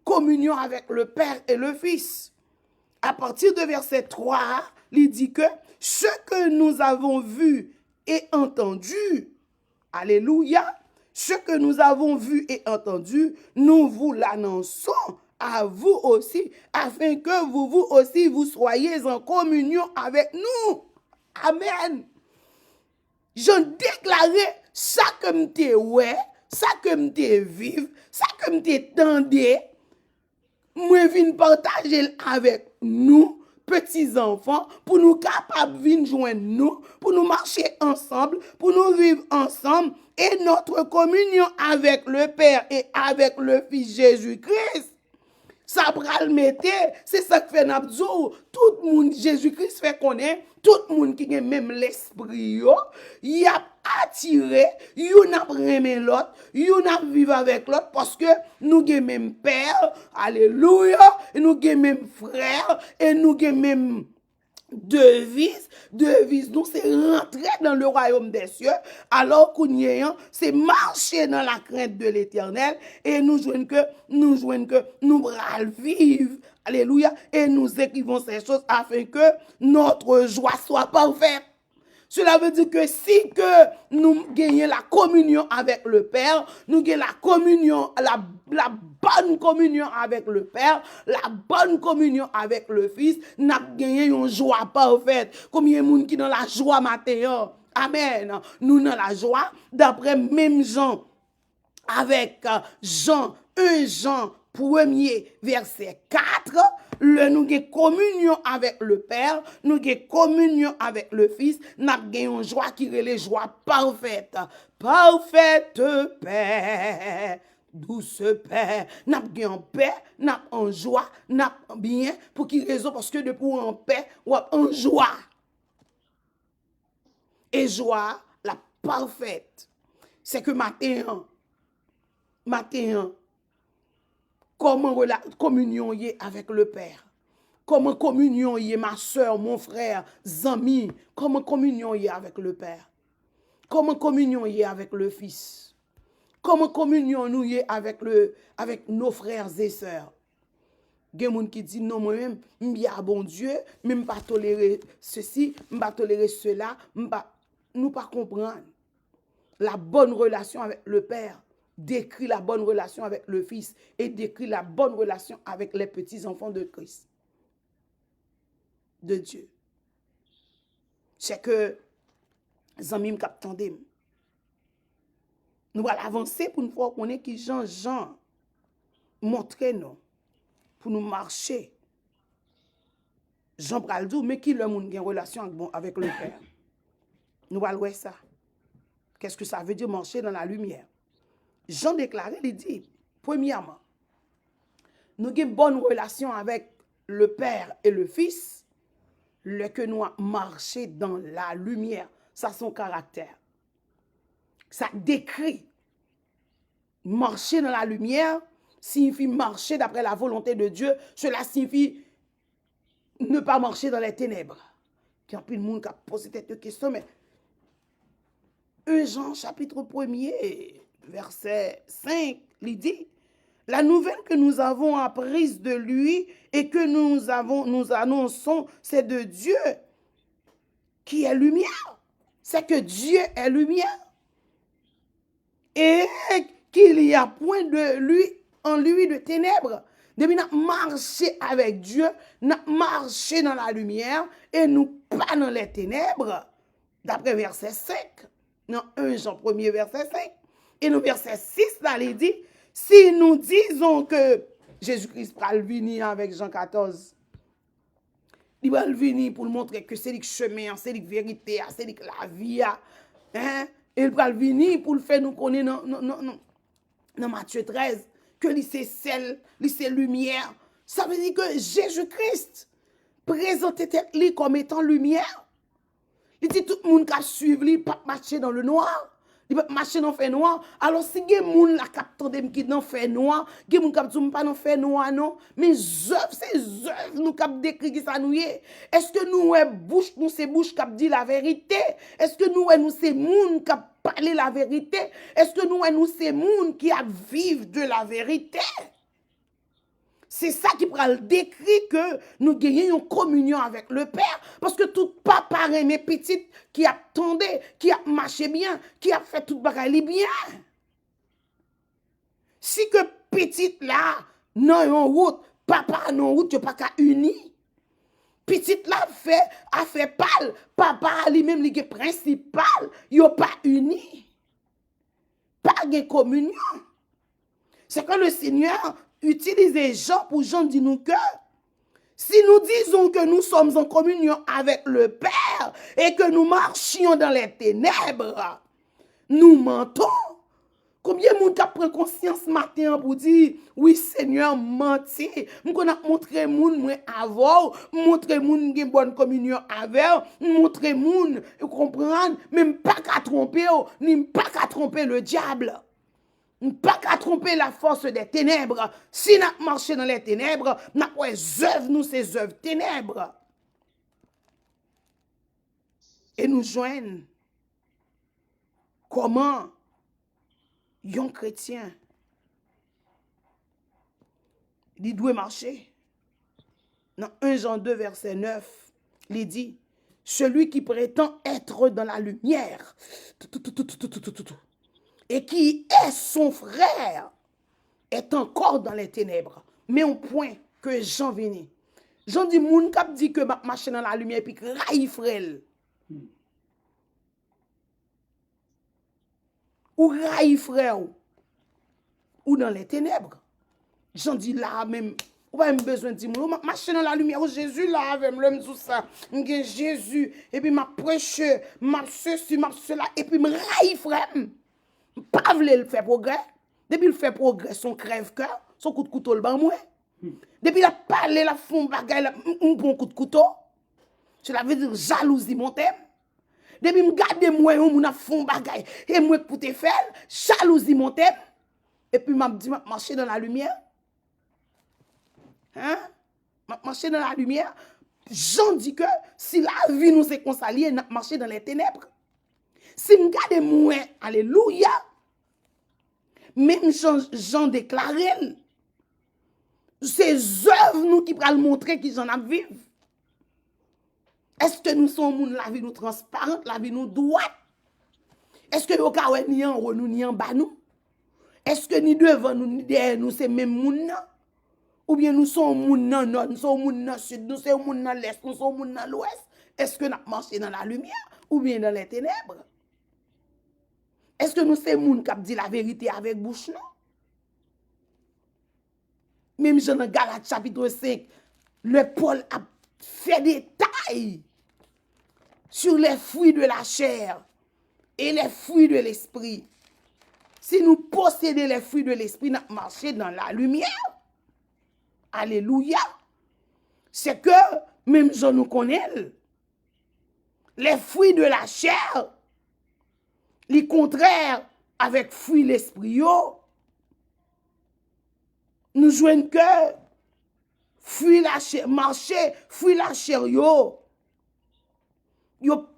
Communion avec le Père et le Fils. À partir de verset 3, il dit que ce que nous avons vu et entendu, alléluia, ce que nous avons vu et entendu, nous vous l'annonçons à vous aussi, afin que vous aussi, vous soyez en communion avec nous. Amen. Je déclarais ça que m'te ouais, ça que m'te vive, ça que m'te tendé, moi vinn partager avec nous, petits enfants, pour nous capables de joindre nous, pour nous marcher ensemble, pour nous vivre ensemble, et notre communion avec le Père et avec le Fils Jésus-Christ. Ça pral mette, c'est ça que fait n'abdou. Tout le monde, Jésus-Christ fait connaître, tout le monde qui a même l'esprit, il a attiré, il a remis l'autre, il a vivre avec l'autre parce que nous avons même père, alléluia, et nous avons même frère, et nous avons même devise, nous c'est rentrer dans le royaume des cieux, alors qu'on y est, c'est marcher dans la crainte de l'Éternel, et nous joignons que nous bral vivre, alléluia, et nous écrivons ces choses afin que notre joie soit parfaite. Cela veut dire que si que nous gagnons la communion avec le Père, nous gagnons la communion, la bonne communion avec le Père, la bonne communion avec le Fils, nous gagnons une joie parfaite. Combien de monde qui dans la joie matin? Amen. Nous dans la joie, d'après même Jean, avec Jean, 1 Jean 1er verset 4, nous avons communion avec le Père, nous avons communion avec le Fils, nous avons une joie qui est la joie parfaite. Parfaite paix, douce paix. Nous avons en paix, nous avons en joie, nous avons bien. Pour qui raison? Parce que depuis en paix, ou en joie. Et joie, la parfaite. C'est que matin, comment la communion y est avec le Père? Comment communion y est ma soeur, mon frère, amis? Comment communion y est avec le Père? Comment communion y est avec le Fils? Comment communion nous y est avec nos frères et sœurs? Il y a des gens qui disent non, moi-même, je suis bon Dieu, mais je ne pas tolérer ceci, je ne pas tolérer cela, nous ne pas comprendre. La bonne relation avec le Père décrit la bonne relation avec le Fils et décrit la bonne relation avec les petits-enfants de Christ, de Dieu. C'est que, les amis m'attendent. Nous allons avancer pour une fois qu'on est qui Jean montrer nous, pour nous marcher. Jean Braldou, mais qui le monde qui a une relation avec le Père? Nous allons voir ça. Qu'est-ce que ça veut dire marcher dans la lumière? Jean déclaré, il dit, Premièrement, nous avons une bonne relation avec le Père et le Fils, le que nous marcher dans la lumière. Ça, son caractère. Ça décrit. Marcher dans la lumière signifie marcher d'après la volonté de Dieu. Cela signifie ne pas marcher dans les ténèbres. Il y a plein de monde qui a posé cette question, mais 1 Jean chapitre 1er, verset 5, il dit, la nouvelle que nous avons apprise de lui et que nous annonçons, c'est de Dieu qui est lumière. C'est que Dieu est lumière. Et qu'il n'y a point de lui, en lui de ténèbres. Depuis nous marcher avec Dieu, nous marcher dans la lumière et nous pas dans les ténèbres. D'après verset 5, dans 1 Jean 1er verset 5. Et dans verset 6, là, il dit, si nous disons que Jésus-Christ va venir avec Jean 14, il va venir pour nous montrer que c'est le chemin, c'est la vérité, c'est la vie. Hein? Et il va venir pour le faire nous connaître dans Matthieu 13, que c'est sel, c'est lumière. Ça veut dire que Jésus-Christ présentait lui comme étant lumière. Il dit tout le monde qui suit lui, pas marcher dans le noir. Il peut marcher dans le fait noir. Alors, si il y a des gens qui sont dans le fait noir, il y a des gens qui ne sont pas dans le fait noir, non. Mais œuvres, c'est œuvres nous qui décrit qui ça nous est. Est-ce que nous, bouche, nous, c'est bouche qui dit la vérité? Est-ce que nous, c'est monde qui parle la vérité? Est-ce que nous, c'est monde qui a vivre de la vérité? C'est ça qui prend le décrit que nous gagnons une communion avec le Père. Parce que tout papa mes petites qui attendait, qui a marché bien, qui a fait tout bagaille bien. Si que petite là, non en route, papa non en route, tu pas qu'à uni. Petite là a fait pâle, papa lui-même li est principal, yo pas uni. Pas de communion. C'est que le Seigneur utiliser Jean pour Jean dit nous que si nous disons que nous sommes en communion avec le Père et que nous marchions dans les ténèbres, nous mentons. Combien de monde a pris conscience matin pour dire oui Seigneur menti, nous a montré moun moi avant, montrer moun gen bonne communion avec, montrer moun comprendre même pas qu'à tromper ni pas qu'à tromper le diable. Pas qu'à tromper la force des ténèbres. Si nous marchons dans les ténèbres, nous avons œuvres, nous, ces œuvres ténèbres. Et nous joignent comment un chrétien il doit marcher. Dans 1 Jean 2, verset 9, il dit, celui qui prétend être dans la lumière, et qui est son frère, est encore dans les ténèbres. Mais au point que Jean vient. Jean dit, moun kap dit que ma marche dans la lumière, puis que raï frère. Ou raï frère, ou dans les ténèbres. Jean dit là même, ou pas besoin de dire, marche dans la lumière, Jésus là avec moi, tout ça. Jésus, et puis ma prêche, ma ceci, ma cela, et puis ma raï frère. Pas vle le faire progrès. Depuis le fait progrès, son crève-cœur, son coup de couteau le ban moi. Depuis la parler, la fond bagaille, un bon coup de couteau. Cela veut dire jalousie mon thème. Depuis me garder moi, on a fond bagaille et moi pour te faire, jalousie mon thème. Et puis m'a dit marcher dans la lumière. Hein? Marcher dans la lumière. Jean dit que si la vie nous est consaliée, n'a marcher dans les ténèbres. Si me garde moi, alléluia. Même Jean déclaré, ces œuvres nous qui pourront montrer qu'ils en a vivre. Est-ce que nous sommes la vie nous transparente, la vie nous droite? Est-ce que nous ni en haut nous ni en bas nous? Est-ce que ni devant nous ni derrière nous c'est même moun nan? Ou bien nous sommes moun nan nord, nous sommes moun nan sud, nous sommes moun nan l'est, nous sommes moun nan l'ouest? Est-ce que nous marchons dans la lumière ou bien dans les ténèbres? Est-ce que nous sommes moun qui dit la vérité avec bouche non? Même dans Galates chapitre 5, le Paul a fait des détails sur les fruits de la chair et les fruits de l'esprit. Si nous possédons les fruits de l'esprit, nous marchons dans la lumière. Alléluia. C'est que, même je nous connais, les fruits de la chair, les contraires avec fruits de l'esprit, nous jouons que fruits la chair, marcher, fruits la chair, yo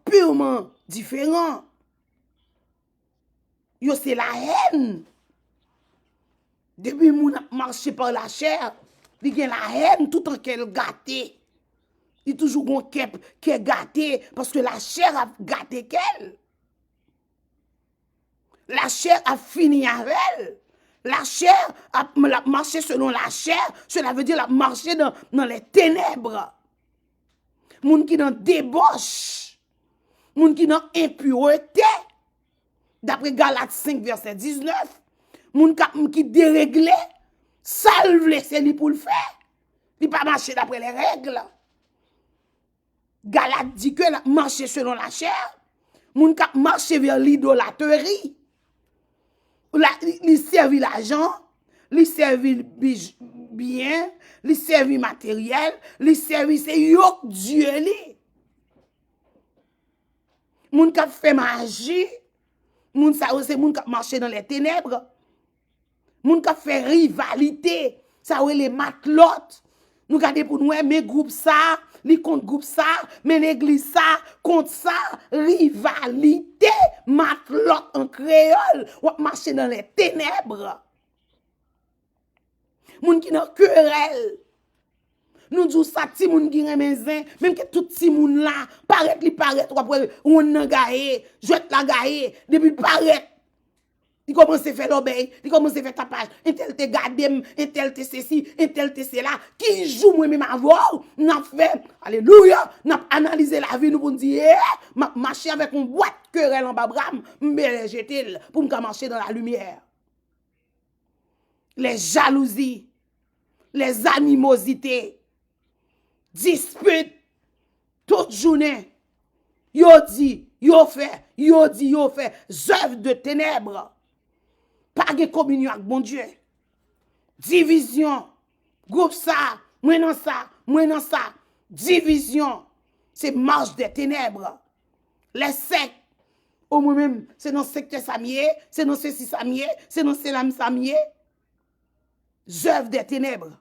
purement différent. Yo c'est la haine. Depuis moun marché par la chair, il y a la haine tout en qu'elle gâté. Il y a toujours un kep qui est gâté parce que la chair a gâté qu'elle. La chair a fini avec elle. La chair a marché selon la chair, cela veut dire la marché dans les ténèbres. Moun qui dans débauche, moun qui dans impureté. D'après Galates 5 verset 19, moun qui déréglé, salve c'est lui pour le faire. Il pas marcher d'après les règles. Galates dit que marcher selon la chair, moun qui marcher vers l'idolâtrerie. Li servi l'argent, li servi bien, li servi matériel, li servi c'est yok Dieu li. Moun qui fait magie, moun ça c'est moun qui marche dans les ténèbres. Moun qui fait rivalité, ça ouais les matlotes. Nous gardons pour nous mais groupe ça, li contre groupe ça, mais l'église ça, contre ça, rivalité, matlotte en créole, ou marcher dans les ténèbres. Moun qui nan querelle. Nous disons ça ti moun qui remezen, même que tout ti moun là, paraît ou après on nan gaé, jouet la gaé, depuis paraît. Il commence à faire l'obéi, il commence à faire tapage. Un tel te gardem, un tel te ceci, un tel te cela. Qui joue moi-même avant, n'a fait, alléluia, n'a analysé la vie, nous pour dire, m'a marché avec une boîte querelle en bas bram, m'bele jetel, pour me marcher dans la lumière. Les jalousies, les animosités, disputes, toute journée, yo dit, yo fait, œuvre de ténèbres. Pas de communion avec bon Dieu. Division. Groupe ça, moi non ça. Division. C'est marche des ténèbres. Les sectes. Au moi-même, c'est dans le secteur Samier, c'est dans ceci Samier, c'est dans Selam Samier. Œuvre des ténèbres.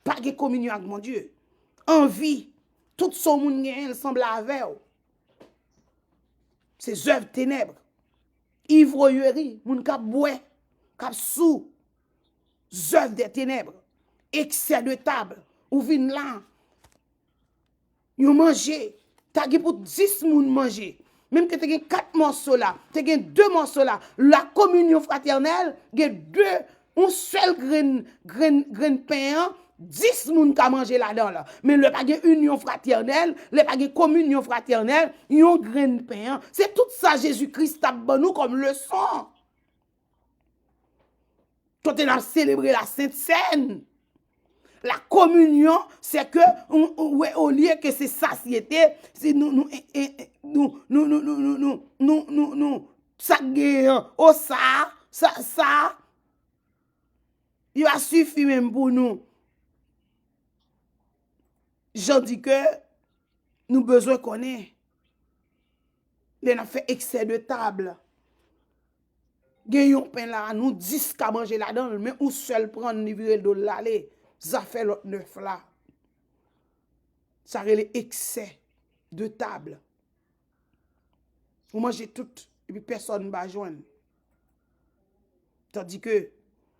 Pas de communion avec mon Dieu. Envie. Tout son monde semble avec. C'est œuvre ténèbres. Ivrognerie, moun kap boire, kap sous, œuvre des ténèbres, excès de table, ou vin là, yon manger, t'as pour 10 moun manger, même que t'as 4 morceaux là, t'as 2 morceaux là, la communion fraternelle, t'as 2, un seul grain pain, 10 moun ka manger là-dedans là. Mais le pas de union fraternelle, le pas de communion fraternelle, yon grain de pain. C'est tout ça Jésus-Christ a bon nous comme leçon. Quand on a célébré la Sainte Seine, la communion, c'est que au lieu que c'est satiété, c'est nous ça oh ça il a suffi même pour nous. Je dis que nous besoin connaître. Les a fait excès de table. Gayon pain là, nous 10 qu'à manger là-dedans, mais ou seul prendre livrer de l'aller, ça fait l'autre 9 là. Ça relève excès de table. Vous mangez tout et puis personne ne va joindre. Tandis que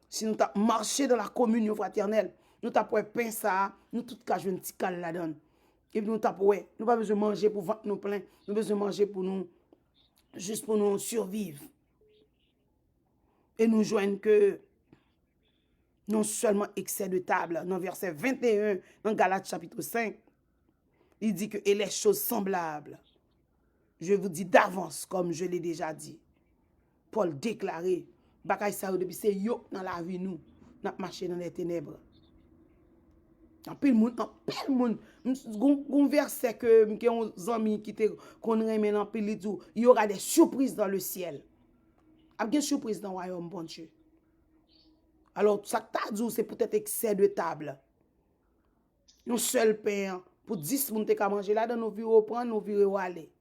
si nous marché dans la communion fraternelle, nous t'apprends pain ça, nous tout cas jouer un petit cal là-dedans. Et puis nous t'apprends, nous pas besoin de manger pour vendre nous plein, nous besoin de manger pour nous, juste pour nous survivre. Et nous joignent que non seulement excès de table, dans verset 21, dans Galates chapitre 5, il dit que, et les choses semblables, je vous dis d'avance, comme je l'ai déjà dit. Paul déclaré, bakay sa yo depuis c'est yo dans la vie nous, n'a marché dans les ténèbres. En pile moun, gon verset que on amis qui te qu'on remet en pile tout, il y aura des surprises dans le ciel. a une surprise dans le royaume, bon Dieu. Alors, ça que tu as dit, c'est peut-être excès de table. Un seul pain pour 10 personnes qui manger là, dans nos vies, on prend, nos vies, on aller.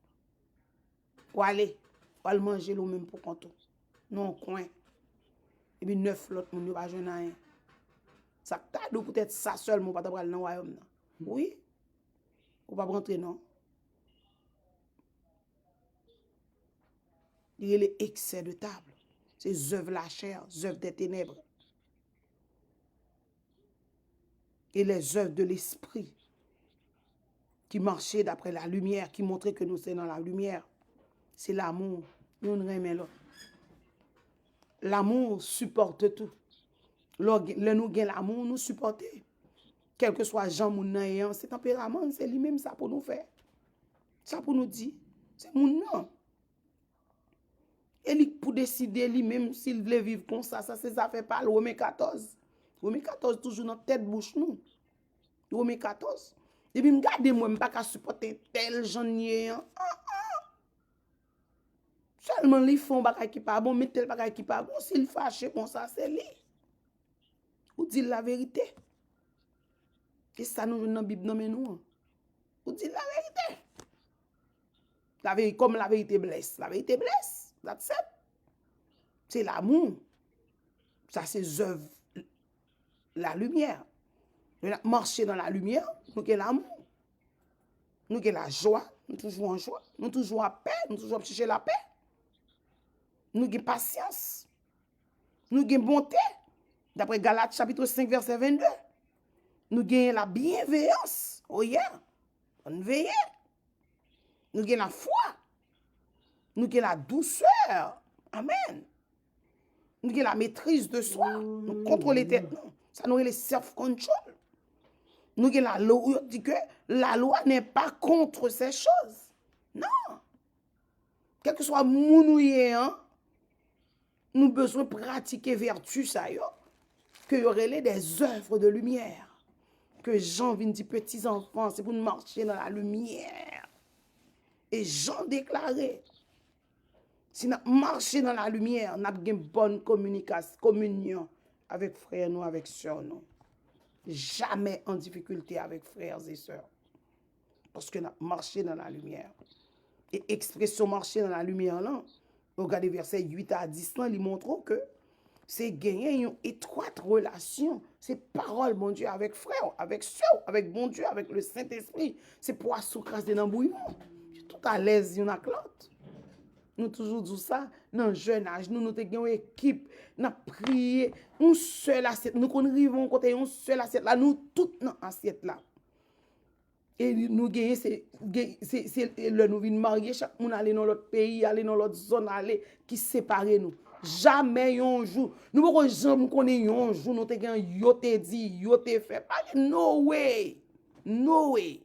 Ou aller. Ou aller manger le même pour compte. Non, coin. Et puis 9 l'autre monde, pas jeune rien. Ça que tu as dit, peut-être ça seulement, pas dans le royaume. Oui. Ou pas rentrer, non. Il y a les excès de table. C'est œuvres la chair, œuvres des ténèbres. Et les œuvres de l'esprit qui marchaient d'après la lumière, qui montraient que nous sommes dans la lumière. C'est l'amour. Nous ne remet l'autre. L'amour supporte tout. Lorsque nous avons l'amour, nous supportons. Quel que soit Jean Mounan, c'est tempérament, c'est lui-même ça pour nous faire. Ça pour nous dire. C'est Mounan. Et pour décider lui-même s'il veut vivre comme ça, ça fait pas le Romain 14. Romain 14 toujours dans tête bouche nous. Romain 14. Et puis regardez moi pas qu'à supporter tel genre seulement les font bagay qui pas bon, mais tel bagay qui pas bon, s'il fâché comme ça c'est lui. Ou dit la vérité. Et ça nous dans la Bible non mais nous. Ou dit la vérité. La vérité comme la vérité blesse. La vérité blesse. That's it. C'est l'amour. Ça, c'est œuvre. La lumière. Nous marcher dans la lumière, nous avons l'amour. Nous avons la joie. Nous toujours en joie. Nous toujours en paix. Nous toujours chercher la paix. Nous avons patience. Nous avons bonté. D'après Galates chapitre 5, verset 22. Nous avons la bienveillance. Oh yeah. On veille. Nous avons la foi. Nous avons la douceur. Amen. Nous avons la maîtrise de soi. Nous contrôlons tête. Ça nous est le self-control. Nous avons la loi. On dit que la loi n'est pas contre ces choses. Non. Quel que soit mon hein, nous avons besoin de pratiquer vertu, ça y est. Que y aurait des œuvres de lumière. Que Jean vient dire petits enfants, c'est pour nous marcher dans la lumière. Et Jean déclarait. Si nous marchons dans la lumière, nous avons une bonne communion avec frères nous, avec sœurs nous. Jamais en difficulté avec frères et sœurs. Parce que nous avons marché dans la lumière. Et expression marcher dans la lumière, là, regardez verset 8 à 10, là, il montre que c'est gagner une étroite relation. C'est parole, bon Dieu, avec frère, avec sœur, avec bon Dieu, avec le Saint-Esprit. C'est pour s'oucraser dans le bouillon. Tout à l'aise, il y en a l'autre. Nous toujours dit ça, dans le jeune âge, nous avons une équipe, nous avons prié, une seule assiette, nous arrivons côté une seule assiette là, nous toutes dans assiette là. Et nous gagnons, c'est le nous venons marier, chaque monde aller dans l'autre pays, aller dans l'autre zone, aller qui sépare nous. Jamais un jour, nous ne pouvons jamais connaître un jour, nous avons yoté dit, yoté fait. No way, no way.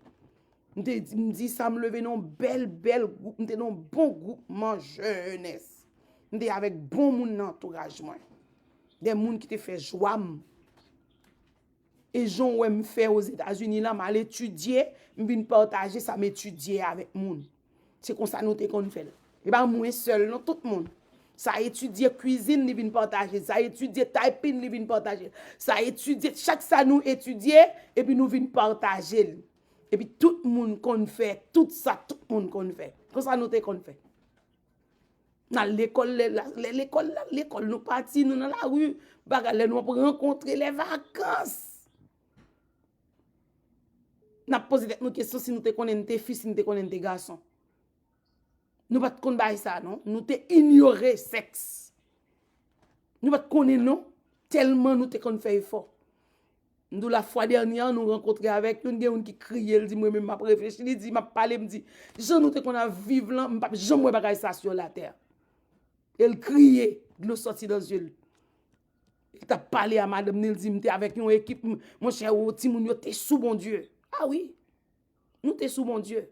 Me dit ça me lever non bel groupe, me non bon groupement jeunesse. Me avec bon monde entourage moi. Des monde qui te fait joie. Et Jean ouais me fait aux États-Unis là mal étudier, me vinn partager ça m'étudier avec monde. C'est comme ça nous te qu'on fait. Et pas moi seul non tout le monde. Ça étudier cuisine ni vinn partager, ça étudier typing ni vinn partager. Ça étudier chaque ça nous étudier et puis nous vinn partager. Et puis tout le monde qu'on fait, tout ça, tout le monde qu'on fait. Comme ça, nous te qu'on fait. Dans l'école, l'école, nous partis, nous dans la rue, nous pour rencontrer les vacances. Nous posé nos questions si nous te connaissons tes fils, si nous te connaissons tes garçons. Nous pas connaître ça, non? Nous te ignorer sexe. Nous pas connaître non, tellement nous te qu'on fait effort. Nous la fois dernière nous rencontrer avec une qui criait, elle dit moi même m'a réfléchi, il dit m'a parlé, me dit Jean nous te qu'on a vivre là, m'pas jamais moi bagay ça sur la terre. Elle criait, de l'eau sorti dans les yeux. Il t'a parlé à madame, il dit m'était avec une équipe mon cher ti moun yo t'es sous bon Dieu. Ah oui. Nous t'es sous bon Dieu.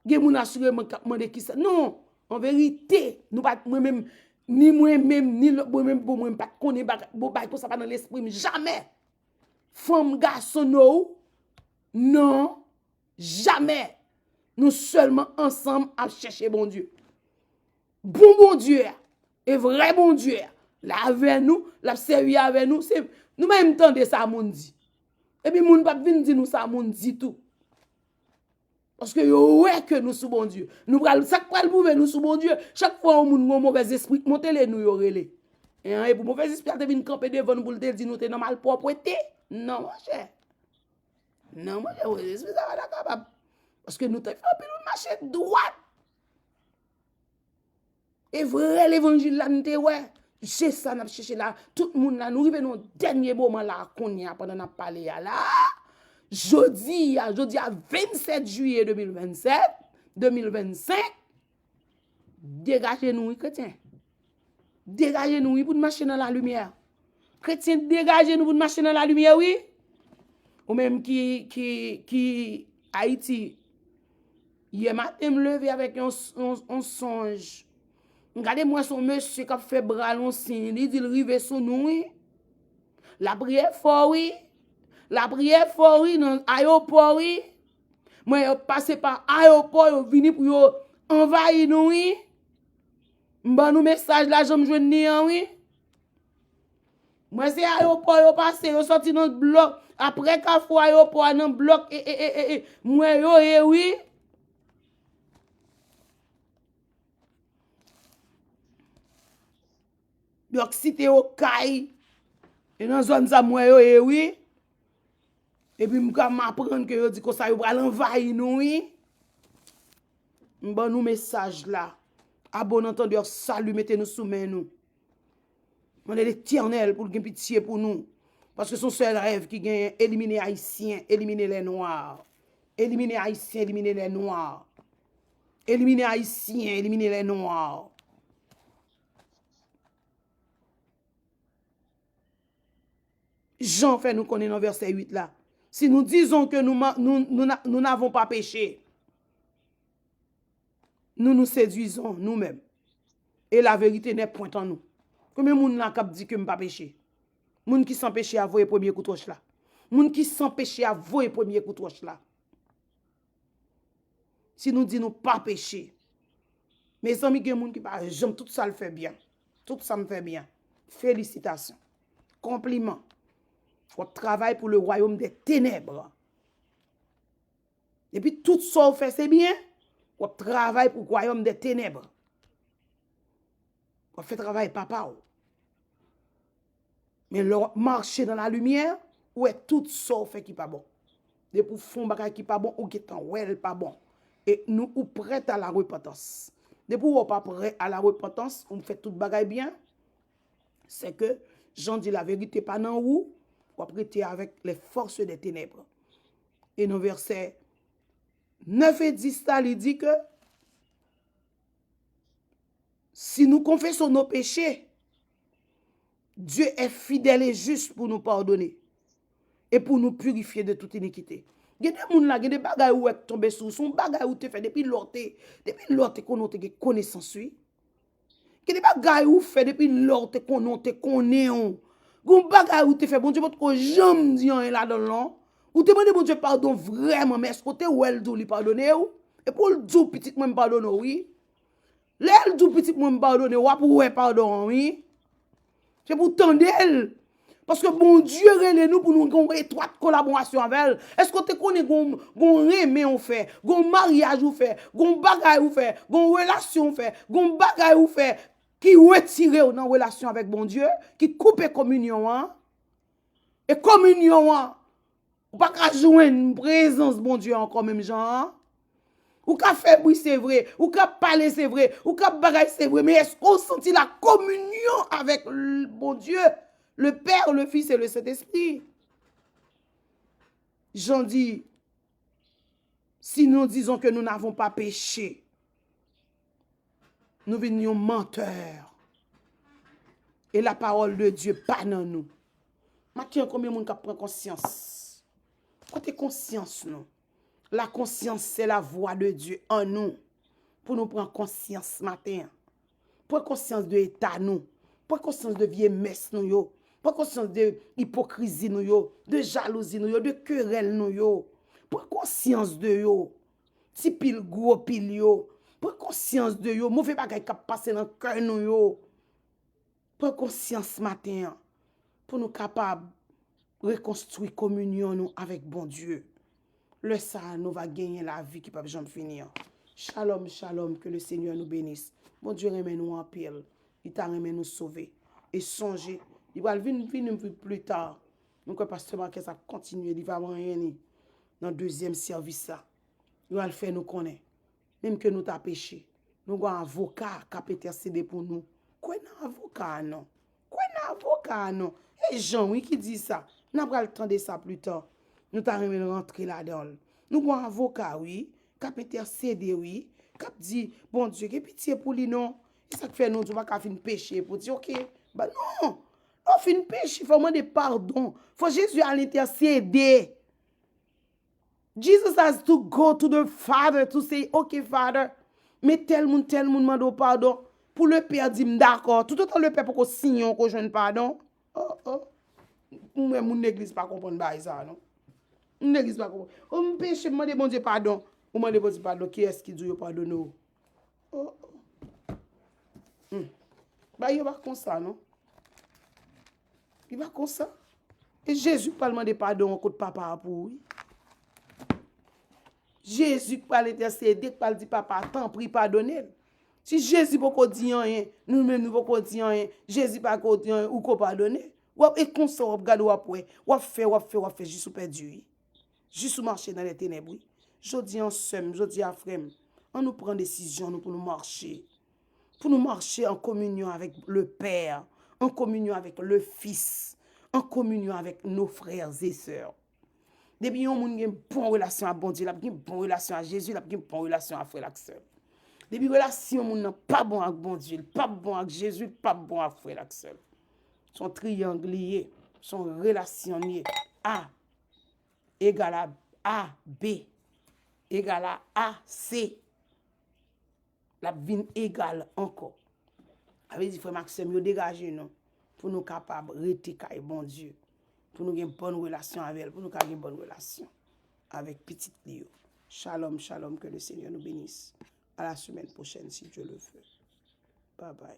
Gen moun assurément k'ap mande qui ça. Non, en vérité, nous pas moi même ni moi même ni moi même pour moi pas connait bagay pour ça pas dans l'esprit jamais. Femme, garçon, non, jamais. Nous seulement ensemble à chercher bon Dieu. Bon Dieu. Et vrai bon Dieu, là avec nous, la servi avec nous, c'est nous même temps de ça moun dit. Et puis moun pas vinn di nous ça moun dit tout. Parce que yo ouais que nous sous bon Dieu. Nous pral ça pral prouver nous sous bon Dieu. Chaque fois on moun gon mauvais esprit, montez les nous yo relé. Et pour mauvais esprit te vinn camper devant nous pour te dire nous t'es normal propreté. Non mon cher. Non mon cher, mauvais esprit ça va capable. Parce que nous te fait pile marcher droite. Et vrai l'évangile là nous te ouais. C'est ça n'a cherché là tout le monde là nous arrivons au dernier moment là qu'on y a pendant n'a parlé là. Jeudi à 27 juillet 2025 dégagez nous chrétiens. Dégagez nous pour marcher dans la lumière. Chrétiens dégagez nous pour marcher dans la lumière oui. Ou même qui Haïti hier matin me lever avec un songe. Regardez-moi son monsieur qui a fait bras long signe, il dit il rive sur nous oui. La prière fort oui. La prière fort oui dans aéroport oui. Moi yo passé par aéroport yo vini pour yo envahir nous oui. M'ban nous message là j'aime joindre ni oui. Moi c'est aéroport yo passé yo sorti dans bloc après qu'a fois aéroport dans bloc moi yo oui. Donc si t'es au Caille et dans zone ça moi yo oui. Et puis m'ka m'apprendre que yo dit que ça yo pral envahir nous oui. M'ban nous message là. Abonne entendeur salut mettez-nous sous main nous. On est l'Éternel pour gen pitié pour nous parce que son seul rêve qui gagne éliminer haïtiens, éliminer les noirs. Éliminer haïtiens, éliminer les noirs. Éliminer haïtiens, éliminer les noirs. Jean fait nous connaître dans verset 8 là. Si nous disons que nous n'avons pas péché, nous nous séduisons nous-mêmes. Et la vérité n'est point en nous. Combien de monde n'a cap dit que me pas péché? Moun qui sans péché a voyer premier coup de roche là. Moun qui sans péché a voyer premier coup de roche là. Si nous disons pas péché, mes amis, il y a des gens qui parlent, j'aime tout ça le fait bien. Tout ça me fait bien. Félicitations. Compliments. On travaille pour le royaume des ténèbres. Et puis tout ça on fait c'est bien. On travaille pour le royaume des ténèbres. On fait travail papa. Mais marcher dans la lumière, où est tout ça on fait qui pas bon. De pour fond bagay qui pas bon ou qui est pas bon. Et nous ou prêts à la repentance. De pour pas prêt à la repentance, on fait tout bagay bien. C'est que Jean dit la vérité pas dans où ou prêter avec les forces des ténèbres. Et dans verset 9 et 10, il dit que si nous confessons nos péchés, Dieu est fidèle et juste pour nous pardonner et pour nous purifier de toute iniquité. Il y a des gens là, il y a des bagages où est tombé sous son bagage où tu fait depuis l'autre qu'on a connaissance. Il y a des bagages où fait depuis l'autre qu'on a connaît. Gon bagay ou te fait bon Dieu votre jambe dit là dans l'an ou te demande bon Dieu pardon vraiment mais est-ce que te ou elle dou li pardonner ou et pour le dou petit moi me pardonner oui l'elle dou petit moi me pardonner ou pour ouais pardon oui c'est pour tendre elle parce que bon Dieu relè nous pour nous une étroite collaboration avec elle est-ce que te connais gon remè on fait gon mariage ou fait gon bagay ou fait gon relation ou fait gon bagay ou fait qui retire dans relation avec bon Dieu, qui coupe communion et communion ou pas qu'à joindre présence bon Dieu encore même genre ou qu'à faire bruit c'est vrai ou qu'à parler c'est vrai ou qu'à bagaille c'est vrai mais est-ce qu'on sentit la communion avec le bon Dieu, le Père, le Fils et le Saint-Esprit? Jean dit si nous disons que nous n'avons pas péché, nous venions menteurs. Et la parole de Dieu pas dans nous. Maintenant, combien de monde prend conscience? Côté conscience, non. La conscience, c'est la voix de Dieu en nous. Pour nous prendre conscience matin. Prendre conscience de l'état nous. Prendre conscience de vieille messe nous yo. Prendre conscience de hypocrisie nous yo. De jalousie nous yo. De querelle nous yo. Prendre conscience de yo. Ti pile gros pile yo. Prendre conscience de yo. Mauvais bagay qui passe dans le cœur nous yo. Prends conscience matin pour nous capables de reconstruire communion nous avec bon Dieu. Le ça, nous va gagner la vie qui ne peut jamais finir. Shalom, shalom, que le Seigneur nous bénisse. Bon Dieu remet nous en pile. Il t'a remet nous sauver. Et songer, il va venir plus tard. Donc, pasteur Marquez a continué, il va rien dans le deuxième service. Il va le faire nous connaître. Même que nous t'avons péché. Nous avons un avocat qui a intercédé pour nous. Quoi un avocat, non? Quoi un avocat, non? Et Jean, oui, qui dit ça? Nous avons le temps de ça plus tard. Nous t'avons rentré là-dedans. Nous avons un avocat, oui, qui a intercédé, oui, qui a dit, bon Dieu, que pitié pour lui, non? Et ça fait nous, tu vas faire péché pour dire, ok, bah non, on fait une péché, il faut demander pardon. Il faut Jésus à l'intercéder. Jesus has to go to the Father to say, ok, Father, mais tel monde demande pardon. Pour le Père dit, d'accord. Tout autant le Père pour qu'on signe, qu'on joue pardon. Oh. Moi, mon église pas comprendre ça, non? Mon église pas comprendre. Oh, mon péché, je demande bon Dieu pardon. Ou demande bon Dieu pardon. Qui est-ce qui dit pardonne? Oh. Bah, il va comme ça, non? Il va comme ça. Et Jésus pas demander pardon contre papa pour lui. Jésus pas l'intercéder, pas dire papa, tant prie pardonner. Si Jésus pas dire rien, nous-mêmes nous pas dire rien, Jésus pas dire rien ou qu'on pardonner. Et comme ça, on regarde après, on fait, juste perdu. Juste marcher dans les ténèbres. Je dis en somme, je dis à frère, on nous prend décision pour nous marcher. Pour nous marcher en communion avec le Père, en communion avec le Fils, en communion avec nos frères et sœurs. Depuis on a une bonne relation à bon Dieu, il a une bonne relation à Jésus, il a une bonne relation à frère et sœur. Depuis relation on n'a pas bon avec bon Dieu, pas bon avec Jésus, pas bon avec frère et sœur. Son triangle lié, son relation liée. A égale à B égale à AC. La vie égale encore. Avec dit frère Maxime, yo dégagez nous pour nous capables de rester bon Dieu. Pour nous avoir une bonne relation avec elle, pour nous avoir une bonne relation avec petite Léo. Shalom, shalom, que le Seigneur nous bénisse. À la semaine prochaine, si Dieu le veut. Bye bye.